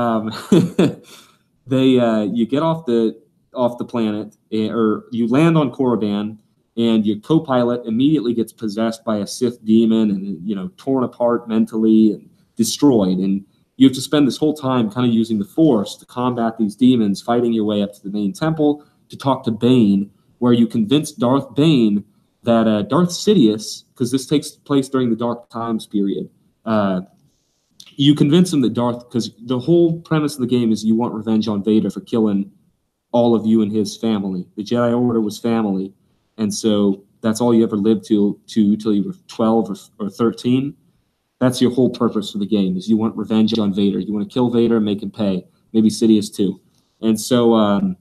get off the planet, or you land on Korriban, and your co-pilot immediately gets possessed by a Sith demon and torn apart mentally and destroyed. And you have to spend this whole time kind of using the Force to combat these demons, fighting your way up to the main temple to talk to Bane, where you convince Darth Bane that Darth Sidious, because this takes place during the Dark Times period, you convince him that because the whole premise of the game is you want revenge on Vader for killing all of you and his family. The Jedi Order was family, and so that's all you ever lived till you were 12 or 13. That's your whole purpose for the game, is you want revenge on Vader. You want to kill Vader and make him pay. Maybe Sidious too. And so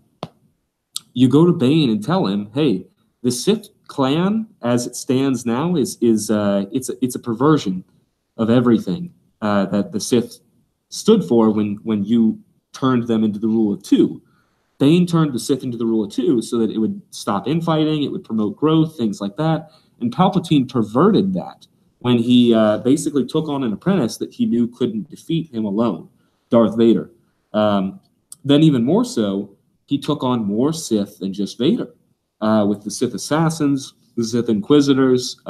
you go to Bane and tell him, hey, the Sith clan, as it stands now, it's a perversion of everything that the Sith stood for when you turned them into the rule of two. Bane turned the Sith into the rule of two so that it would stop infighting, it would promote growth, things like that. And Palpatine perverted that when he basically took on an apprentice that he knew couldn't defeat him alone, Darth Vader. Then even more so, he took on more Sith than just Vader, with the Sith Assassins, the Sith Inquisitors,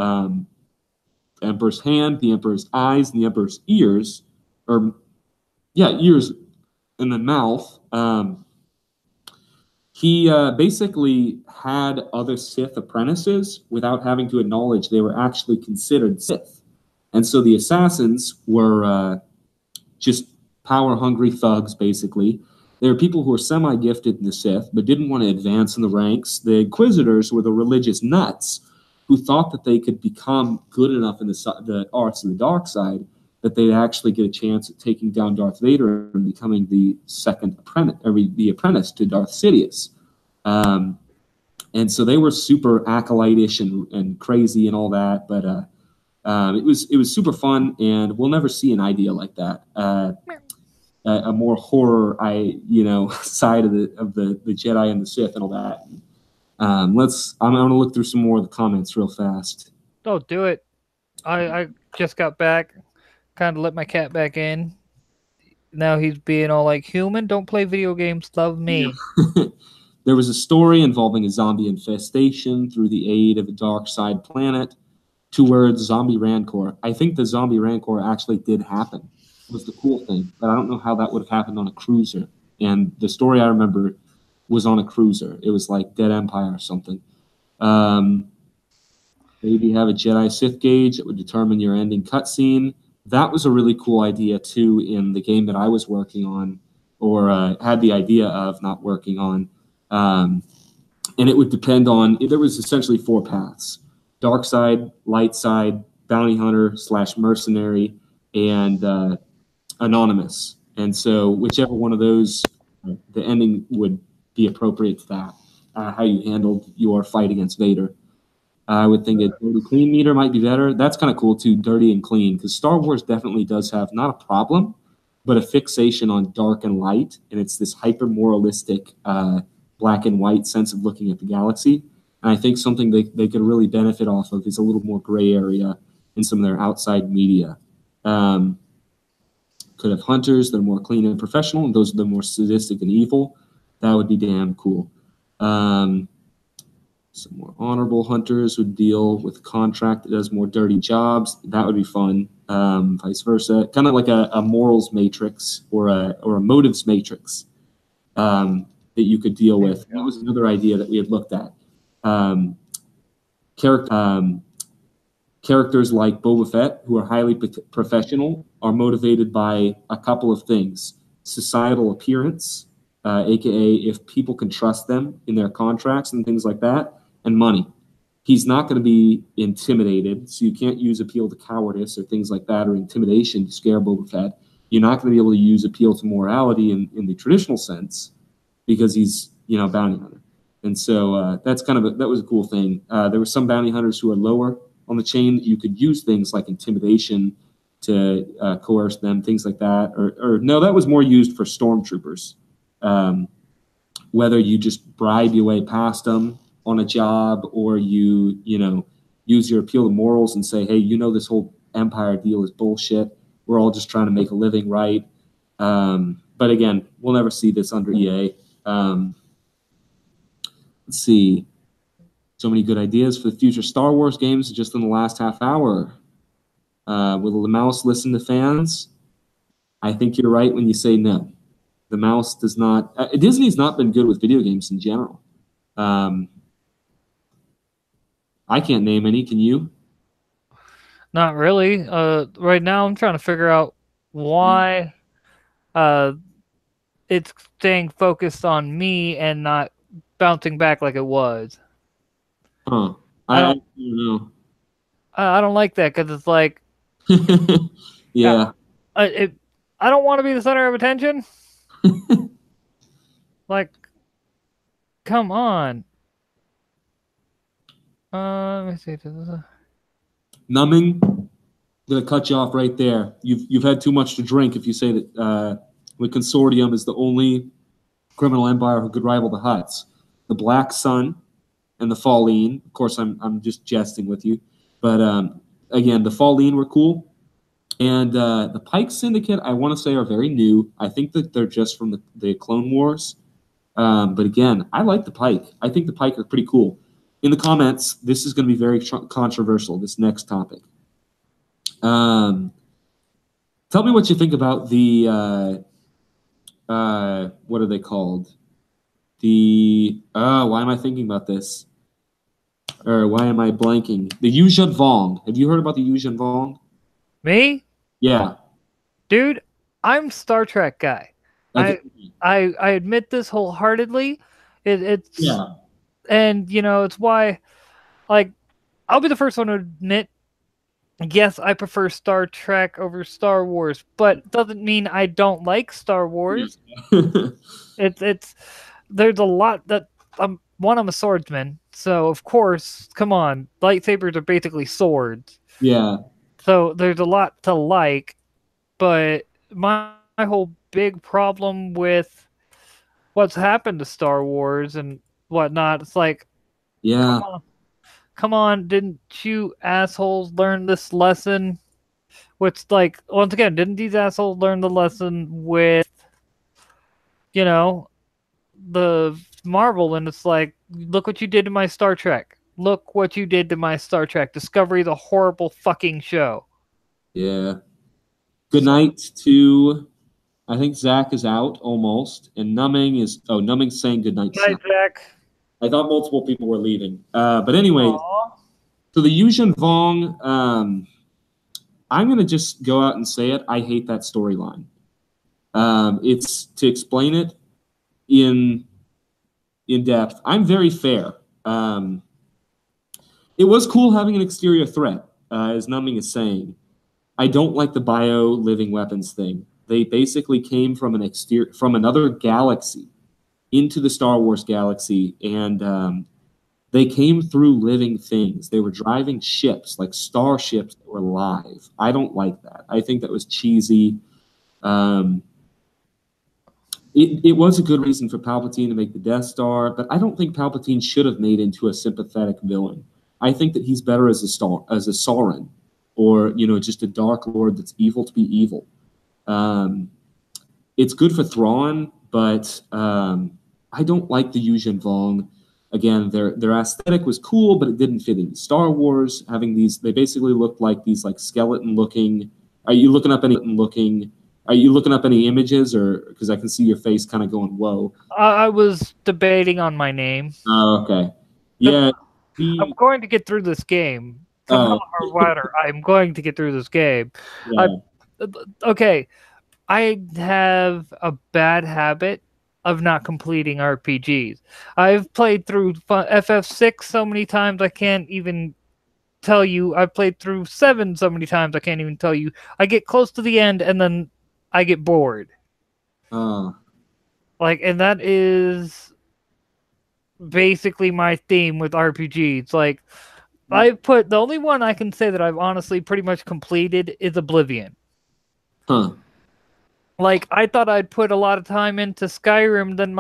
Emperor's Hand, the Emperor's Eyes, and the Emperor's Ears, ears and then mouth. He basically had other Sith apprentices without having to acknowledge they were actually considered Sith. And so the assassins were just power-hungry thugs, basically. They were people who were semi-gifted in the Sith, but didn't want to advance in the ranks. The Inquisitors were the religious nuts who thought that they could become good enough in the arts of the dark side that they'd actually get a chance at taking down Darth Vader and becoming the second apprentice, or the apprentice to Darth Sidious. And so they were super acolyte-ish and crazy and all that, but it was super fun, and we'll never see an idea like that. A more horror, side of the Jedi and the Sith and all that. I'm gonna look through some more of the comments real fast. Oh, do it. I just got back, kind of let my cat back in. Now he's being all like, human, don't play video games, love me. There was a story involving a zombie infestation through the aid of a dark side planet. 2 words, zombie rancor. I think the zombie rancor actually did happen. It was the cool thing, but I don't know how that would have happened on a cruiser. And the story I remember was on a cruiser. It was like Dead Empire or something. Maybe have a Jedi Sith gauge that would determine your ending cutscene. That was a really cool idea too in the game that I was working on, or had the idea of not working on. And it would depend on, there was essentially 4 paths: dark side, light side, bounty hunter / mercenary, and anonymous. And so whichever one of those, the ending would be appropriate to that, how you handled your fight against Vader. I would think a dirty clean meter might be better. That's kind of cool too, dirty and clean, because Star Wars definitely does have not a problem, but a fixation on dark and light, and it's this hyper moralistic black and white sense of looking at the galaxy. And I think something they could really benefit off of is a little more gray area in some of their outside media. could have hunters that are more clean and professional, and those are the more sadistic and evil. That would be damn cool. Some more honorable hunters would deal with a contract that does more dirty jobs. That would be fun. Vice versa, kind of like a morals matrix or a motives matrix that you could deal with. That was another idea that we had looked at. Characters like Boba Fett, who are highly professional, are motivated by a couple of things: societal appearance, aka if people can trust them in their contracts and things like that, and money. He's not going to be intimidated, so you can't use appeal to cowardice or things like that, or intimidation to scare Boba Fett. You're not going to be able to use appeal to morality in the traditional sense, because he's, you know, a bounty hunter. And so that's kind of that was a cool thing. There were some bounty hunters who are lower on the chain. You could use things like intimidation to coerce them, things like that. Or no, that was more used for stormtroopers. Whether you just bribe your way past them on a job, or you know, use your appeal to morals and say, hey, you know, this whole Empire deal is bullshit. We're all just trying to make a living, right? But again, we'll never see this under EA. Let's see. So many good ideas for the future Star Wars games just in the last half hour. Will the mouse listen to fans? I think you're right when you say no. The mouse does not. Disney's not been good with video games in general. I can't name any. Can you? Not really. Right now I'm trying to figure out why it's staying focused on me and not bouncing back like it was. Huh. I don't know. I don't like that, because it's like, yeah. I don't want to be the center of attention. Like, come on. Let me see. Numbing. I'm gonna cut you off right there. You've had too much to drink if you say that the Consortium is the only criminal empire who could rival the Hutts. The Black Sun and the Falleen. Of course, I'm just jesting with you, but again, the Falleen were cool, and the Pike Syndicate, I want to say, are very new. I think that they're just from the Clone Wars, but again, I like the Pike. I think the Pike are pretty cool. In the comments, this is going to be very controversial, this next topic. Tell me what you think about the what are they called? Why am I thinking about this? Or why am I blanking? The Yuuzhan Vong. Have you heard about the Yuuzhan Vong? Me? Yeah. Dude, I'm Star Trek guy. I admit this wholeheartedly. It's yeah. And you know, it's why, like, I'll be the first one to admit, yes, I prefer Star Trek over Star Wars, but doesn't mean I don't like Star Wars. It's there's a lot that I'm a swordsman, so of course, come on, lightsabers are basically swords. Yeah. So there's a lot to like, but my whole big problem with what's happened to Star Wars and whatnot, it's like, yeah, come on, didn't you assholes learn this lesson? Which, like, once again, didn't these assholes learn the lesson with, you know, the Marvel? And it's like, look what you did to my Star Trek. Look what you did to my Star Trek. Discovery's a horrible fucking show. Yeah. Good night to, I think Zach is out almost, and Numbing's saying good night. Good night, Zach. I thought multiple people were leaving. But anyway, so the Yuuzhan Vong, I'm going to just go out and say it. I hate that storyline. It's to explain it in depth. I'm very fair. It was cool having an exterior threat, as Numbing is saying. I don't like the bio living weapons thing. They basically came from from another galaxy into the Star Wars galaxy, and they came through living things. They were driving ships, like starships that were live. I don't like that. I think that was cheesy. It was a good reason for Palpatine to make the Death Star, but I don't think Palpatine should have made into a sympathetic villain. I think that he's better as a Sauron, or, you know, just a Dark Lord that's evil to be evil. Um, it's good for Thrawn, but I don't like the Yuuzhan Vong. Again, their aesthetic was cool, but it didn't fit into Star Wars. Having these, they basically looked like these like skeleton looking. Are you looking up any looking? Are you looking up any images, or because I can see your face kind of going, "Whoa." I was debating on my name. Oh, okay. Yeah. I'm going to get through this game somehow Oh, or other. I'm going to get through this game. I, yeah. okay, I have a bad habit of not completing RPGs. I've played through FF6 so many times I can't even tell you. I've played through 7 so many times I can't even tell you. I get close to the end and then I get bored. Like, and that is basically my theme with RPGs. Like, the only one I can say that I've honestly pretty much completed is Oblivion. Huh. Like, I thought I'd put a lot of time into Skyrim, then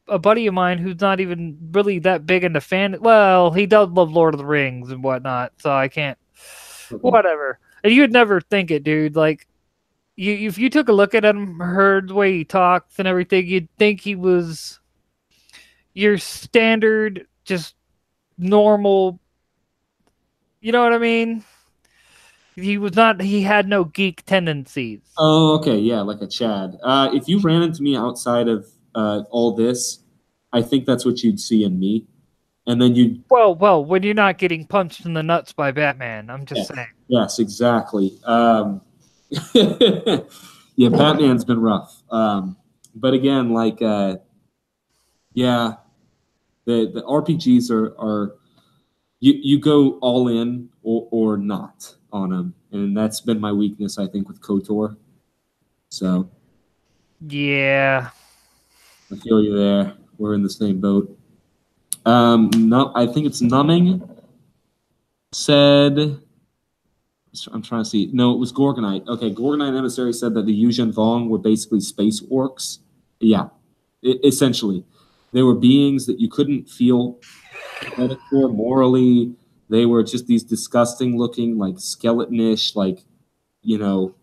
a buddy of mine who's not even really that big into fan. Well, he does love Lord of the Rings and whatnot, so I can't. Okay. Whatever. And you'd never think it, dude. Like, if you took a look at him, heard the way he talks and everything, you'd think he was your standard, just normal. You know what I mean? He was not. He had no geek tendencies. Oh, okay, yeah, like a Chad. If you ran into me outside of all this, I think that's what you'd see in me, and then you. Well, when you're not getting punched in the nuts by Batman, I'm just saying. Yes, exactly. Yeah, Batman's been rough. But again, like, yeah, the RPGs are you go all in or not on them, and that's been my weakness, I think, with KOTOR. So Yeah. I feel you there. We're in the same boat. No, I think it's Numbing said. I'm trying to see. No, it was Gorgonite. Okay, Gorgonite Emissary said that the Yuuzhan Vong were basically space orcs. Yeah, essentially, they were beings that you couldn't feel for morally. They were just these disgusting looking, like skeletonish, like, you know,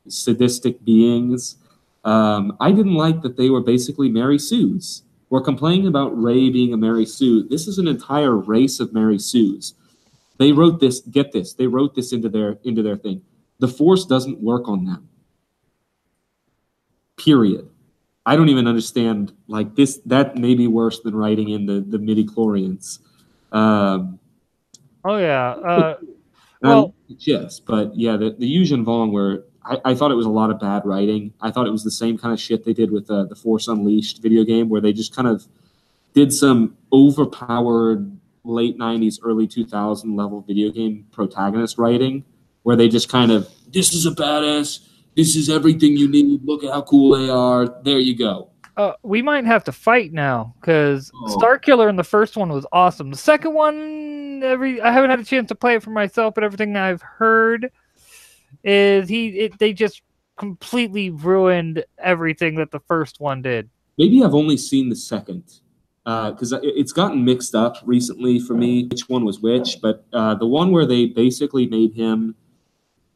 sadistic beings. I didn't like that they were basically Mary Sues. We're complaining about Rey being a Mary Sue. This is an entire race of Mary Sues. They wrote this. Get this. They wrote this into their thing. The Force doesn't work on them. Period. I don't even understand. Like this, that may be worse than writing in the midi chlorians. Oh yeah. Well, yes, but yeah, the Yuuzhan Vong were. I thought it was a lot of bad writing. I thought it was the same kind of shit they did with the Force Unleashed video game, where they just kind of did some overpowered late 90s, early 2000 level video game protagonist writing, where they just kind of, this is a badass, this is everything you need, look at how cool they are, there you go. we might have to fight now because Starkiller in the first one was awesome. The second one, I haven't had a chance to play it for myself, but everything I've heard is they just completely ruined everything that the first one did. Maybe I've only seen the second because it's gotten mixed up recently for me which one was which, but the one where they basically made him,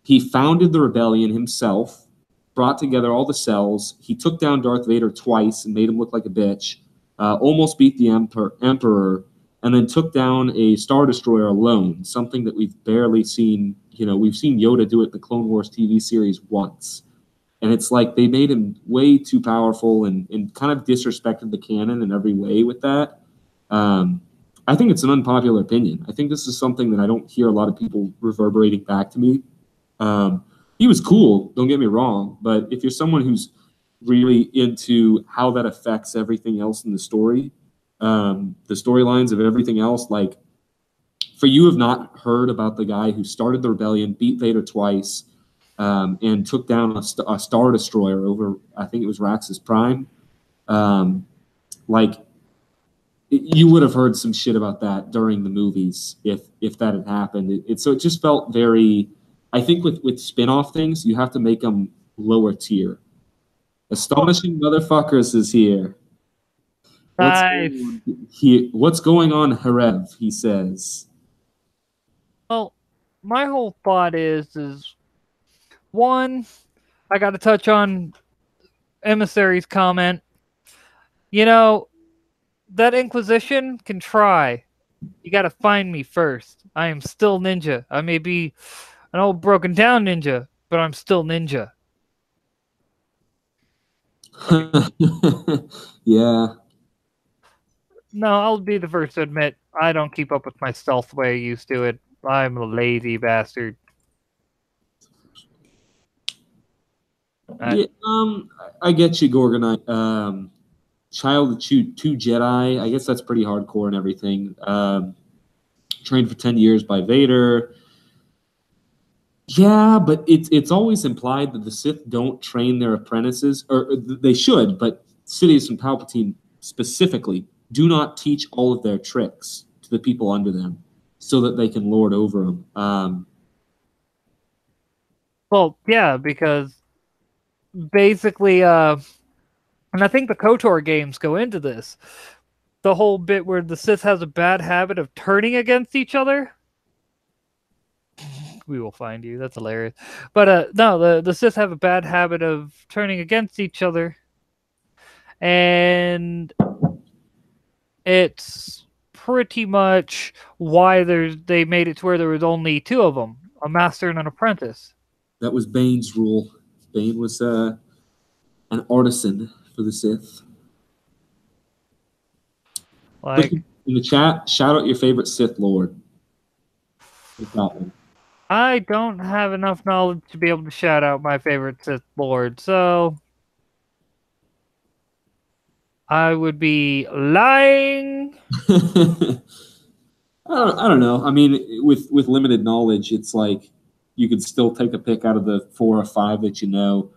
he founded the rebellion himself, brought together all the cells. He took down Darth Vader twice and made him look like a bitch. Almost beat the Emperor, and then took down a Star Destroyer alone. Something that we've barely seen. You know, we've seen Yoda do it in the Clone Wars TV series once, and it's like they made him way too powerful and kind of disrespected the canon in every way with that. I think it's an unpopular opinion. I think this is something that I don't hear a lot of people reverberating back to me. He was cool, don't get me wrong, but if you're someone who's really into how that affects everything else in the story, the storylines of everything else, like for you have not heard about the guy who started the rebellion, beat Vader twice, and took down a Star Destroyer over, I think it was Raxus Prime, like you would have heard some shit about that during the movies if that had happened. So it just felt very. I think with spin-off things, you have to make them lower tier. Astonishing Motherfuckers is here. What's going on, Harev? He says. Well, my whole thought is one, I got to touch on Emissary's comment. You know, that Inquisition can try. You got to find me first. I am still ninja. I may be an old broken down ninja, but I'm still ninja. Yeah. No, I'll be the first to admit I don't keep up with my stealth the way I used to it. I'm a lazy bastard. Yeah, I get you, Gorgonite. Child of two Jedi. I guess that's pretty hardcore and everything. Trained for 10 years by Vader. Yeah, but it's always implied that the Sith don't train their apprentices, or they should, but Sidious and Palpatine specifically do not teach all of their tricks to the people under them so that they can lord over them. Well, yeah, because basically, and I think the KOTOR games go into this. The whole bit where the Sith has a bad habit of turning against each other. We will find you. That's hilarious. But no, the Sith have a bad habit of turning against each other, and it's pretty much why they made it to where there was only two of them, a master and an apprentice. That was Bane's rule. Bane was an artisan for the Sith. Like in the chat, shout out your favorite Sith Lord. I don't have enough knowledge to be able to shout out my favorite Sith Lord, so I would be lying. I don't know. I mean, with limited knowledge, it's like you could still take a pick out of the 4 or 5 that you know.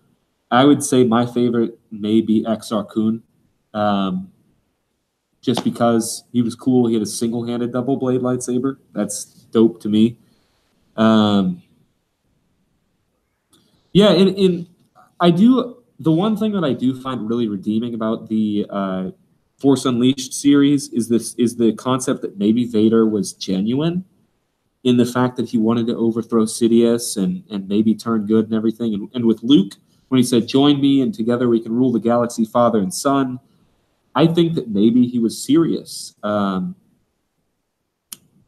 I would say my favorite may be Exar Kun, just because he was cool. He had a single-handed double blade lightsaber. That's dope to me. Yeah, and I do. The one thing that I do find really redeeming about the Force Unleashed series is the concept that maybe Vader was genuine in the fact that he wanted to overthrow Sidious and maybe turn good and everything. And with Luke, when he said, "Join me and together we can rule the galaxy, father and son," I think that maybe he was serious.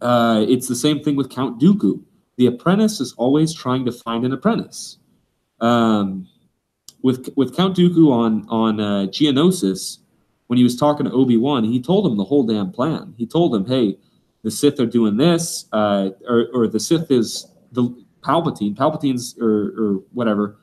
It's the same thing with Count Dooku. The apprentice is always trying to find an apprentice. With Count Dooku on Geonosis, when he was talking to Obi-Wan, he told him the whole damn plan. He told him, "Hey, the Sith are doing this, or the Sith is the Palpatine's or whatever.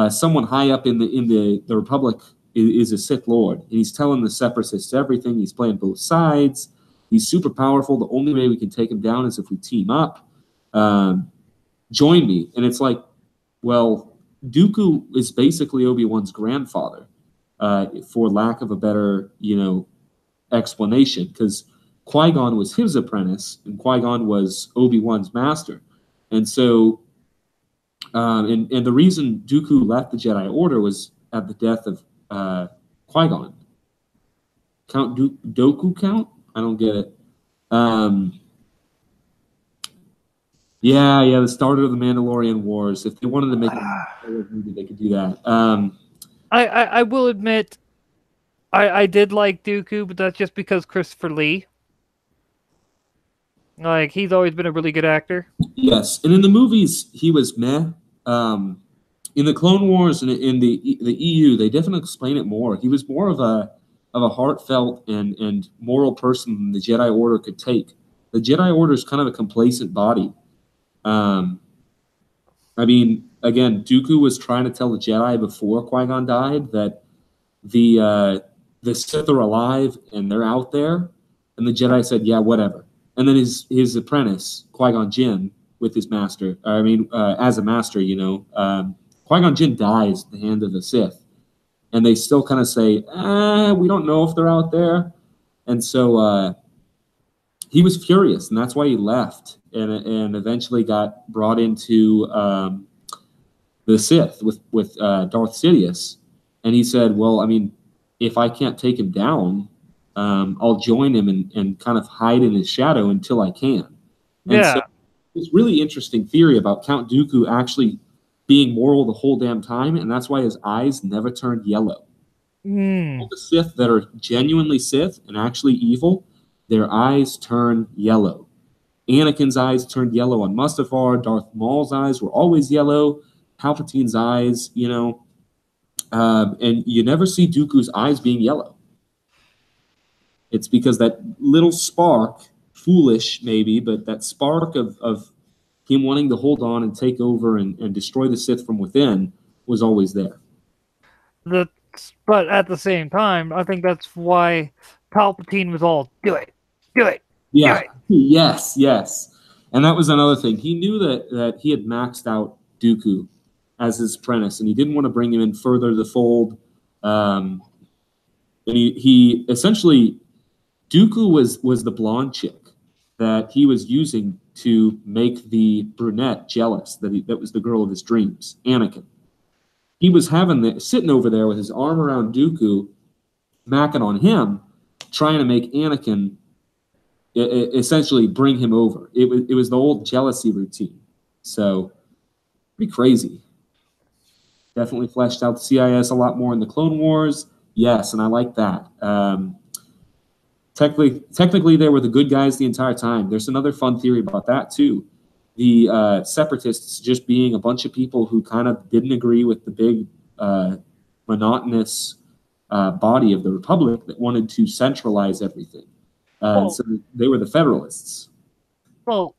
Someone high up in the Republic is a Sith Lord, and he's telling the Separatists everything. He's playing both sides. He's super powerful. The only way we can take him down is if we team up. Join me." And it's like, well, Dooku is basically Obi-Wan's grandfather, for lack of a better, explanation, because Qui-Gon was his apprentice, and Qui-Gon was Obi-Wan's master. And so, and the reason Dooku left the Jedi Order was at the death of Qui-Gon. Count Dooku count? I don't get it. Yeah, the start of the Mandalorian Wars. If they wanted to make a movie, they could do that. I will admit, I did like Dooku, but that's just because Christopher Lee. Like, he's always been a really good actor. Yes, and in the movies, he was meh. In the Clone Wars and in the EU, they definitely explain it more. He was more of a heartfelt and moral person than the Jedi Order could take. The Jedi Order is kind of a complacent body. I mean, again, Dooku was trying to tell the Jedi before Qui-Gon died that the Sith are alive and they're out there, and the Jedi said, "Yeah, whatever." And then his apprentice, Qui-Gon Jinn, with his master, as a master, Qui-Gon Jinn dies at the hand of the Sith, and they still kind of say, "We don't know if they're out there," and so he was furious, and that's why he left, and eventually got brought into the Sith with Darth Sidious. And he said, "Well, I mean, if I can't take him down, I'll join him and kind of hide in his shadow until I can." And so, this really interesting theory about Count Dooku actually being moral the whole damn time, and that's why his eyes never turned yellow. All the Sith that are genuinely Sith and actually evil, their eyes turn yellow. Anakin's eyes turned yellow on Mustafar. Darth Maul's eyes were always yellow. Palpatine's eyes, and you never see Dooku's eyes being yellow. It's because that little spark, foolish maybe, but that spark of him wanting to hold on and take over and destroy the Sith from within was always there. But at the same time, I think that's why Palpatine was all, do it. Yeah, yes. And that was another thing. He knew that he had maxed out Dooku as his apprentice, and he didn't want to bring him in further to the fold. And he essentially, Dooku was the blonde chick that he was using to make the brunette jealous, that was the girl of his dreams, Anakin. He was sitting over there with his arm around Dooku, macking on him, trying to make Anakin essentially bring him over. It was the old jealousy routine. So, pretty crazy. Definitely fleshed out the CIS a lot more in the Clone Wars. Yes, and I like that. Technically, they were the good guys the entire time. There's another fun theory about that, too. The Separatists just being a bunch of people who kind of didn't agree with the big, monotonous body of the Republic that wanted to centralize everything. So they were the Federalists. Well,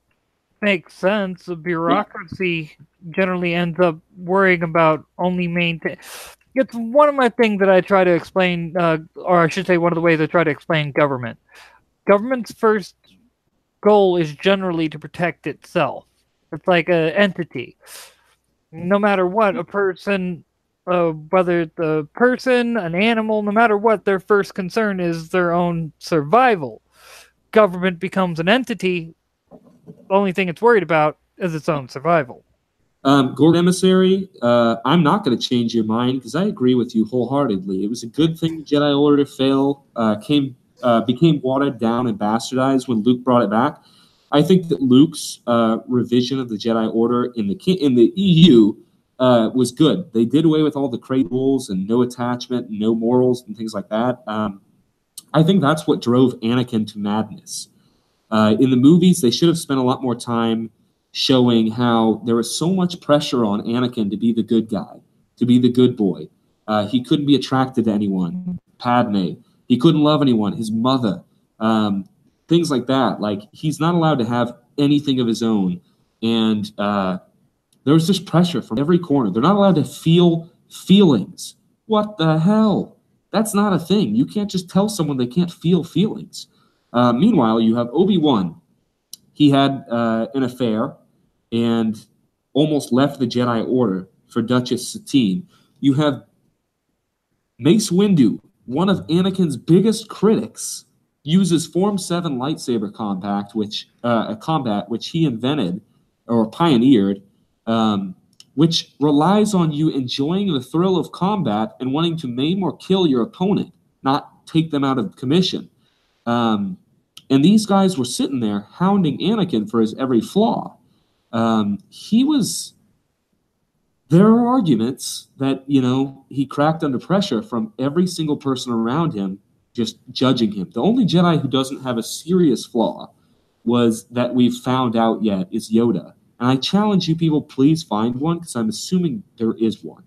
makes sense. The bureaucracy generally ends up worrying about only maintain. It's one of my things that I try to explain, or I should say one of the ways I try to explain government. Government's first goal is generally to protect itself. It's like an entity. No matter what, a person, whether the person, an animal, no matter what, their first concern is their own survival. Government becomes an entity, the only thing it's worried about is its own survival. Gordon Emissary, I'm not going to change your mind because I agree with you wholeheartedly. It was a good thing Jedi Order to fail, became watered down and bastardized when Luke brought it back. I think that Luke's revision of the Jedi Order in the EU was good. They did away with all the crate rules and no attachment, no morals, and things like that. I think that's what drove Anakin to madness. In the movies, they should have spent a lot more time showing how there was so much pressure on Anakin to be the good guy, to be the good boy. He couldn't be attracted to anyone. Padme. He couldn't love anyone. His mother. Things like that. Like, he's not allowed to have anything of his own. And there was just pressure from every corner. They're not allowed to feel feelings. What the hell? That's not a thing. You can't just tell someone they can't feel feelings. Meanwhile, you have Obi-Wan. He had an affair and almost left the Jedi Order for Duchess Satine. You have Mace Windu, one of Anakin's biggest critics, uses Form 7 lightsaber combat, which he invented or pioneered, which relies on you enjoying the thrill of combat and wanting to maim or kill your opponent, not take them out of commission. And these guys were sitting there hounding Anakin for his every flaw. There are arguments that, he cracked under pressure from every single person around him just judging him. The only Jedi who doesn't have a serious flaw that we've found out yet is Yoda. And I challenge you people, please find one, because I'm assuming there is one.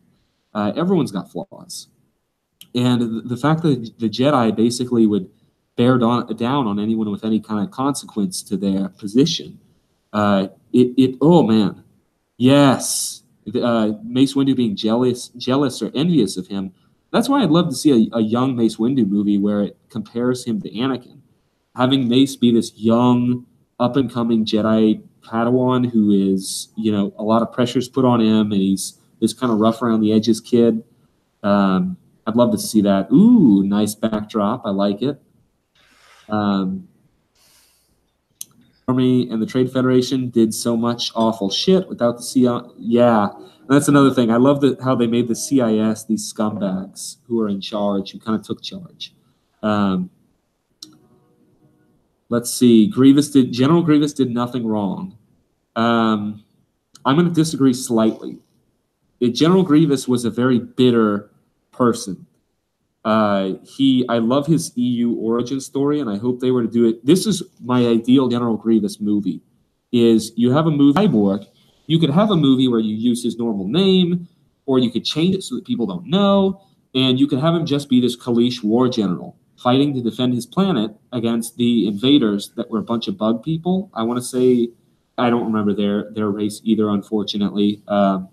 Everyone's got flaws. And the fact that the Jedi basically would bear down on anyone with any kind of consequence to their position, oh man, yes. Mace Windu being jealous or envious of him. That's why I'd love to see a young Mace Windu movie where it compares him to Anakin. Having Mace be this young, up-and-coming Jedi Padawan who is, a lot of pressure's put on him, and he's this kind of rough around the edges kid. I'd love to see that. Ooh, nice backdrop. I like it. Army and the Trade Federation did so much awful shit without the CIS. Yeah, and that's another thing. I love how they made the CIS these scumbags who are in charge, who kind of took charge. Let's see. General Grievous did nothing wrong. I'm going to disagree slightly. General Grievous was a very bitter person. I love his EU origin story, and I hope they were to do it. This is my ideal General Grievous movie. Is you have a movie Cyborg, you could have a movie where you use his normal name, or you could change it so that people don't know, and you could have him just be this Kaleesh war general fighting to defend his planet against the invaders that were a bunch of bug people. I want to say, I don't remember their race either, unfortunately. And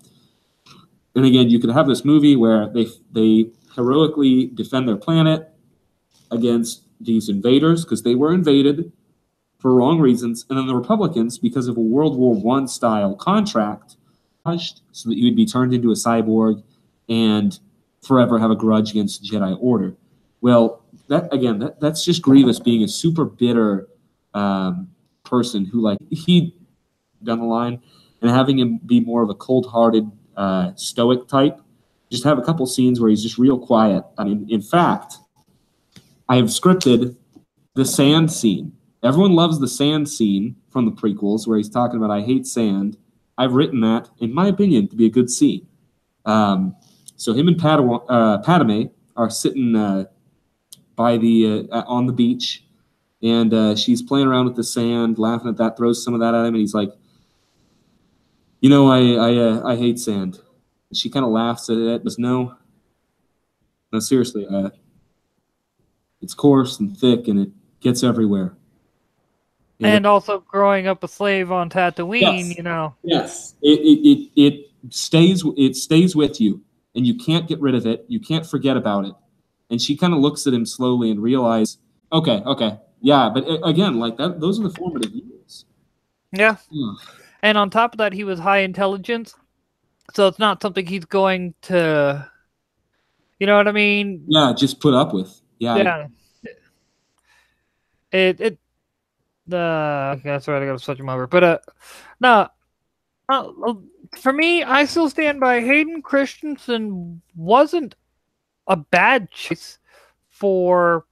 again, you could have this movie where they heroically defend their planet against these invaders because they were invaded for wrong reasons, and then the Republicans, because of a World War I style contract, so that you would be turned into a cyborg and forever have a grudge against the Jedi Order. Well, that's just Grievous being a super bitter person who, like, he down the line, and having him be more of a cold-hearted, stoic type. Just have a couple scenes where he's just real quiet. I mean, in fact, I have scripted the sand scene. Everyone loves the sand scene from the prequels where he's talking about, I hate sand. I've written that, in my opinion, to be a good scene. So him and Padme are sitting by the on the beach, and she's playing around with the sand, laughing at that, throws some of that at him, and he's like, you know, I hate sand. And she kind of laughs at it, but no, seriously, it's coarse and thick, and it gets everywhere. And also growing up a slave on Tatooine, yes. you know. Yes, it stays with you, and you can't get rid of it. You can't forget about it. And she kind of looks at him slowly and realizes, okay, yeah. But again, like that, those are the formative years. Yeah. And on top of that, he was high intelligence, so it's not something he's going to, you know what I mean? Yeah, just put up with. Yeah. That's right. I gotta switch him over. But no, for me, I still stand by Hayden Christensen wasn't a bad choice for,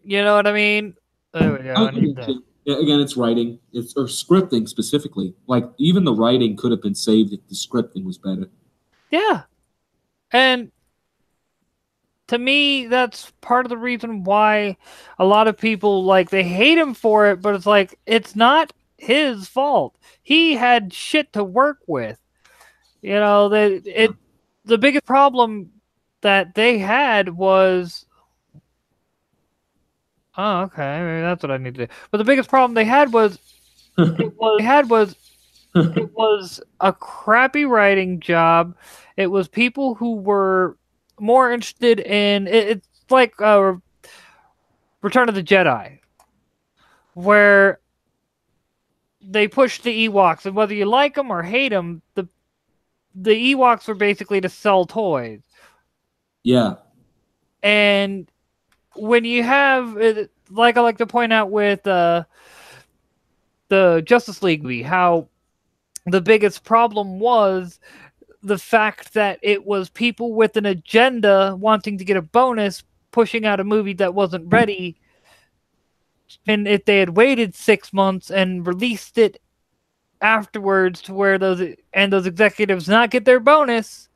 you know what I mean? There we go. Again, it's writing, or scripting specifically. Like, even the writing could have been saved if the scripting was better. Yeah, and to me, that's part of the reason why a lot of people, like, they hate him for it, but it's like, it's not his fault. He had shit to work with. You know, the biggest problem that they had was, oh, okay, maybe that's what I need to do. But the biggest problem they had was, it was a crappy writing job. It was people who were more interested in it's like Return of the Jedi, where they push the Ewoks, and whether you like them or hate them, the Ewoks were basically to sell toys. Yeah. And when you have, like I like to point out with the Justice League movie, how the biggest problem was the fact that it was people with an agenda wanting to get a bonus pushing out a movie that wasn't ready. And if they had waited 6 months and released it afterwards to where those executives not get their bonus,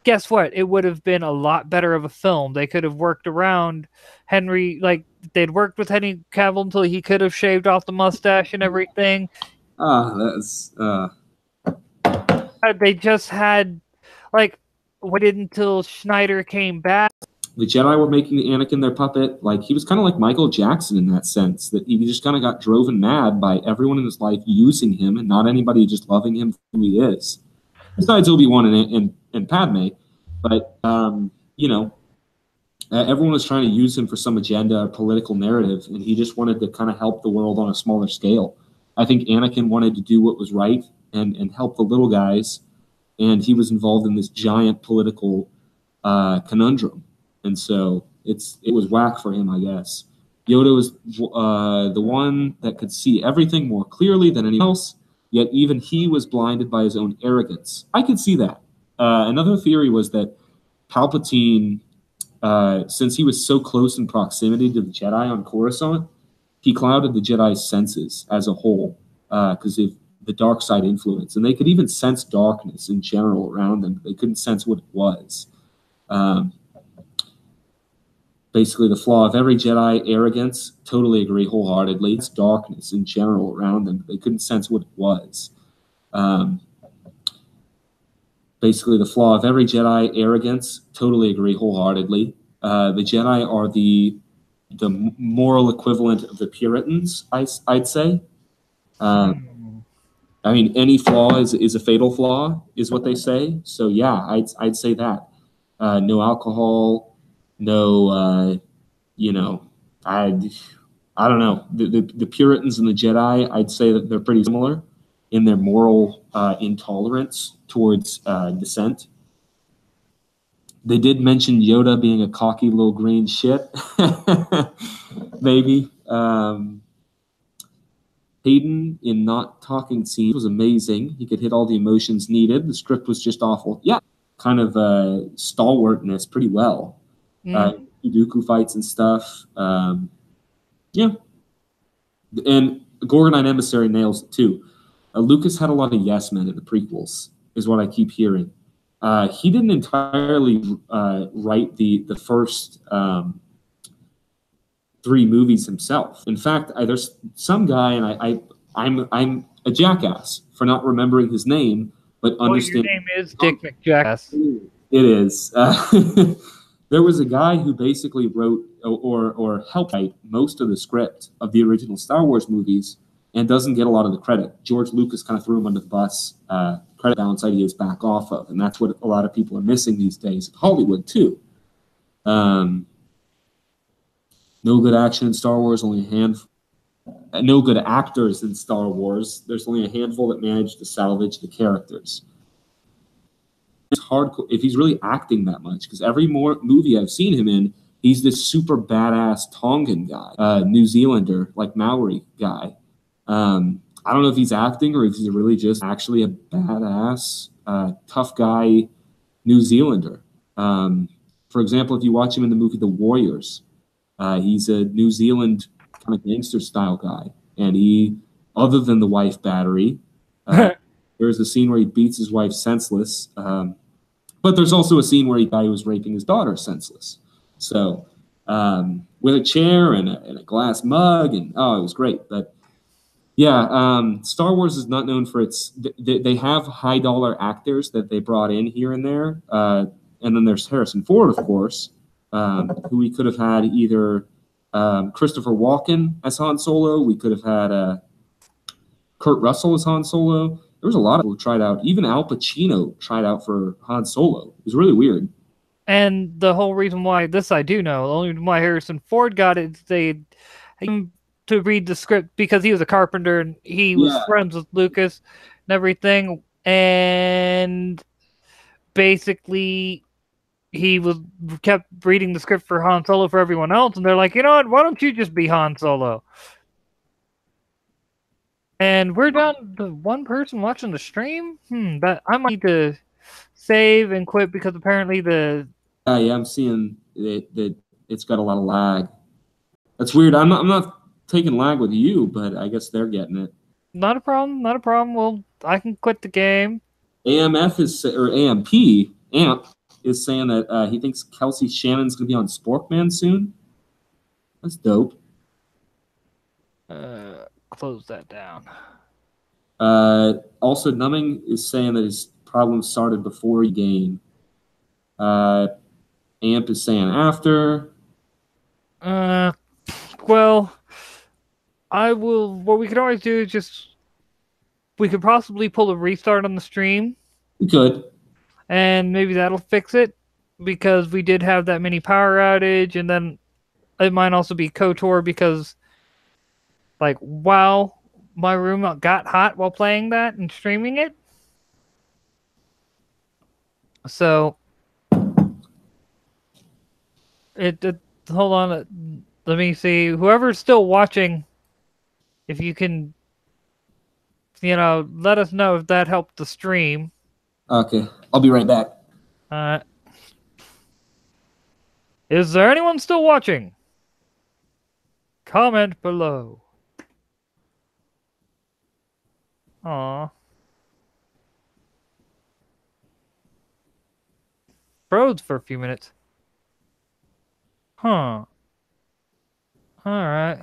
guess what? It would have been a lot better of a film. They could have worked around Henry, like they'd worked with Henry Cavill until he could have shaved off the mustache and everything. They just had, like, waited until Schneider came back. The Jedi were making Anakin their puppet. Like, he was kind of like Michael Jackson in that sense, that he just kind of got driven mad by everyone in his life using him and not anybody just loving him for who he is. Besides Obi-Wan and Padme. But, you know, everyone was trying to use him for some agenda, political narrative, and he just wanted to kind of help the world on a smaller scale. I think Anakin wanted to do what was right and help the little guys, and he was involved in this giant political conundrum. And so it was whack for him, I guess. Yoda was the one that could see everything more clearly than anyone else, yet even he was blinded by his own arrogance. I could see that. Another theory was that Palpatine, since he was so close in proximity to the Jedi on Coruscant, he clouded the Jedi's senses as a whole. Because if the the dark side influence, and they could even sense darkness in general around them. They couldn't sense what it was. Um, Basically, the flaw of every Jedi, arrogance. Totally agree wholeheartedly. It's darkness in general around them. They couldn't sense what it was. Basically, the flaw of every Jedi, arrogance. Totally agree wholeheartedly. The Jedi are the moral equivalent of the Puritans, I'd say. I mean, any flaw is a fatal flaw, is what they say. So yeah, I'd say that. No alcohol, no, I don't know. The Puritans and the Jedi, I'd say that they're pretty similar in their moral intolerance towards dissent. They did mention Yoda being a cocky little green shit. Maybe. Hayden in not talking scenes was amazing. He could hit all the emotions needed. The script was just awful. Yeah, kind of stalwartness pretty well. Dooku fights and stuff. Yeah. And Gorgonite Emissary nails it too. Lucas had a lot of yes men in the prequels, is what I keep hearing. He didn't entirely write the first 3 movies himself. In fact, there's some guy, and I'm a jackass for not remembering his name, but understand. Your name is Dick McJackass. It is. There was a guy who basically wrote or helped write most of the script of the original Star Wars movies and doesn't get a lot of the credit. George Lucas kind of threw him under the bus. Credit balance ideas back off of, and that's what a lot of people are missing these days. Hollywood too. No good action in Star Wars, only a handful. No good actors in Star Wars. There's only a handful that managed to salvage the characters. It's hardcore if he's really acting that much, because every movie I've seen him in, he's this super badass Tongan guy, New Zealander, like Maori guy. I don't know if he's acting or if he's really just actually a badass, tough guy New Zealander. For example, if you watch him in the movie The Warriors, he's a New Zealand kind of gangster style guy. And he, other than the wife battery, there's a scene where he beats his wife senseless. But there's also a scene where a guy was raping his daughter senseless. So with a chair and a glass mug, and it was great. But yeah, Star Wars is not known for its. They have high dollar actors that they brought in here and there, and then there's Harrison Ford, of course, who we could have had either Christopher Walken as Han Solo. We could have had Kurt Russell as Han Solo. There was a lot of people who tried out. Even Al Pacino tried out for Han Solo. It was really weird. And the whole reason why this I do know, the only reason why Harrison Ford got it, they him to read the script because he was a carpenter and he was friends with Lucas and everything. And basically, he kept reading the script for Han Solo for everyone else, and they're like, you know what? Why don't you just be Han Solo? And we're down to one person watching the stream. But I might need to save and quit because apparently yeah, I'm seeing that it's got a lot of lag. That's weird. I'm not taking lag with you, but I guess they're getting it. Not a problem. Not a problem. Well, I can quit the game. AMP is saying that he thinks Kelsey Shannon's going to be on Sporkman soon. That's dope. Close that down. Also, Numbing is saying that his problem started before he game. Amp is saying after. Well, I will. What we could always do is we could possibly pull a restart on the stream. We could. And maybe that'll fix it because we did have that mini power outage, and then it might also be KOTOR because, like, wow, my room got hot while playing that and streaming it. So, hold on, let me see. Whoever's still watching, if you can, let us know if that helped the stream. Okay, I'll be right back. Is there anyone still watching? Comment below. Aw. Froze for a few minutes. Huh. Alright.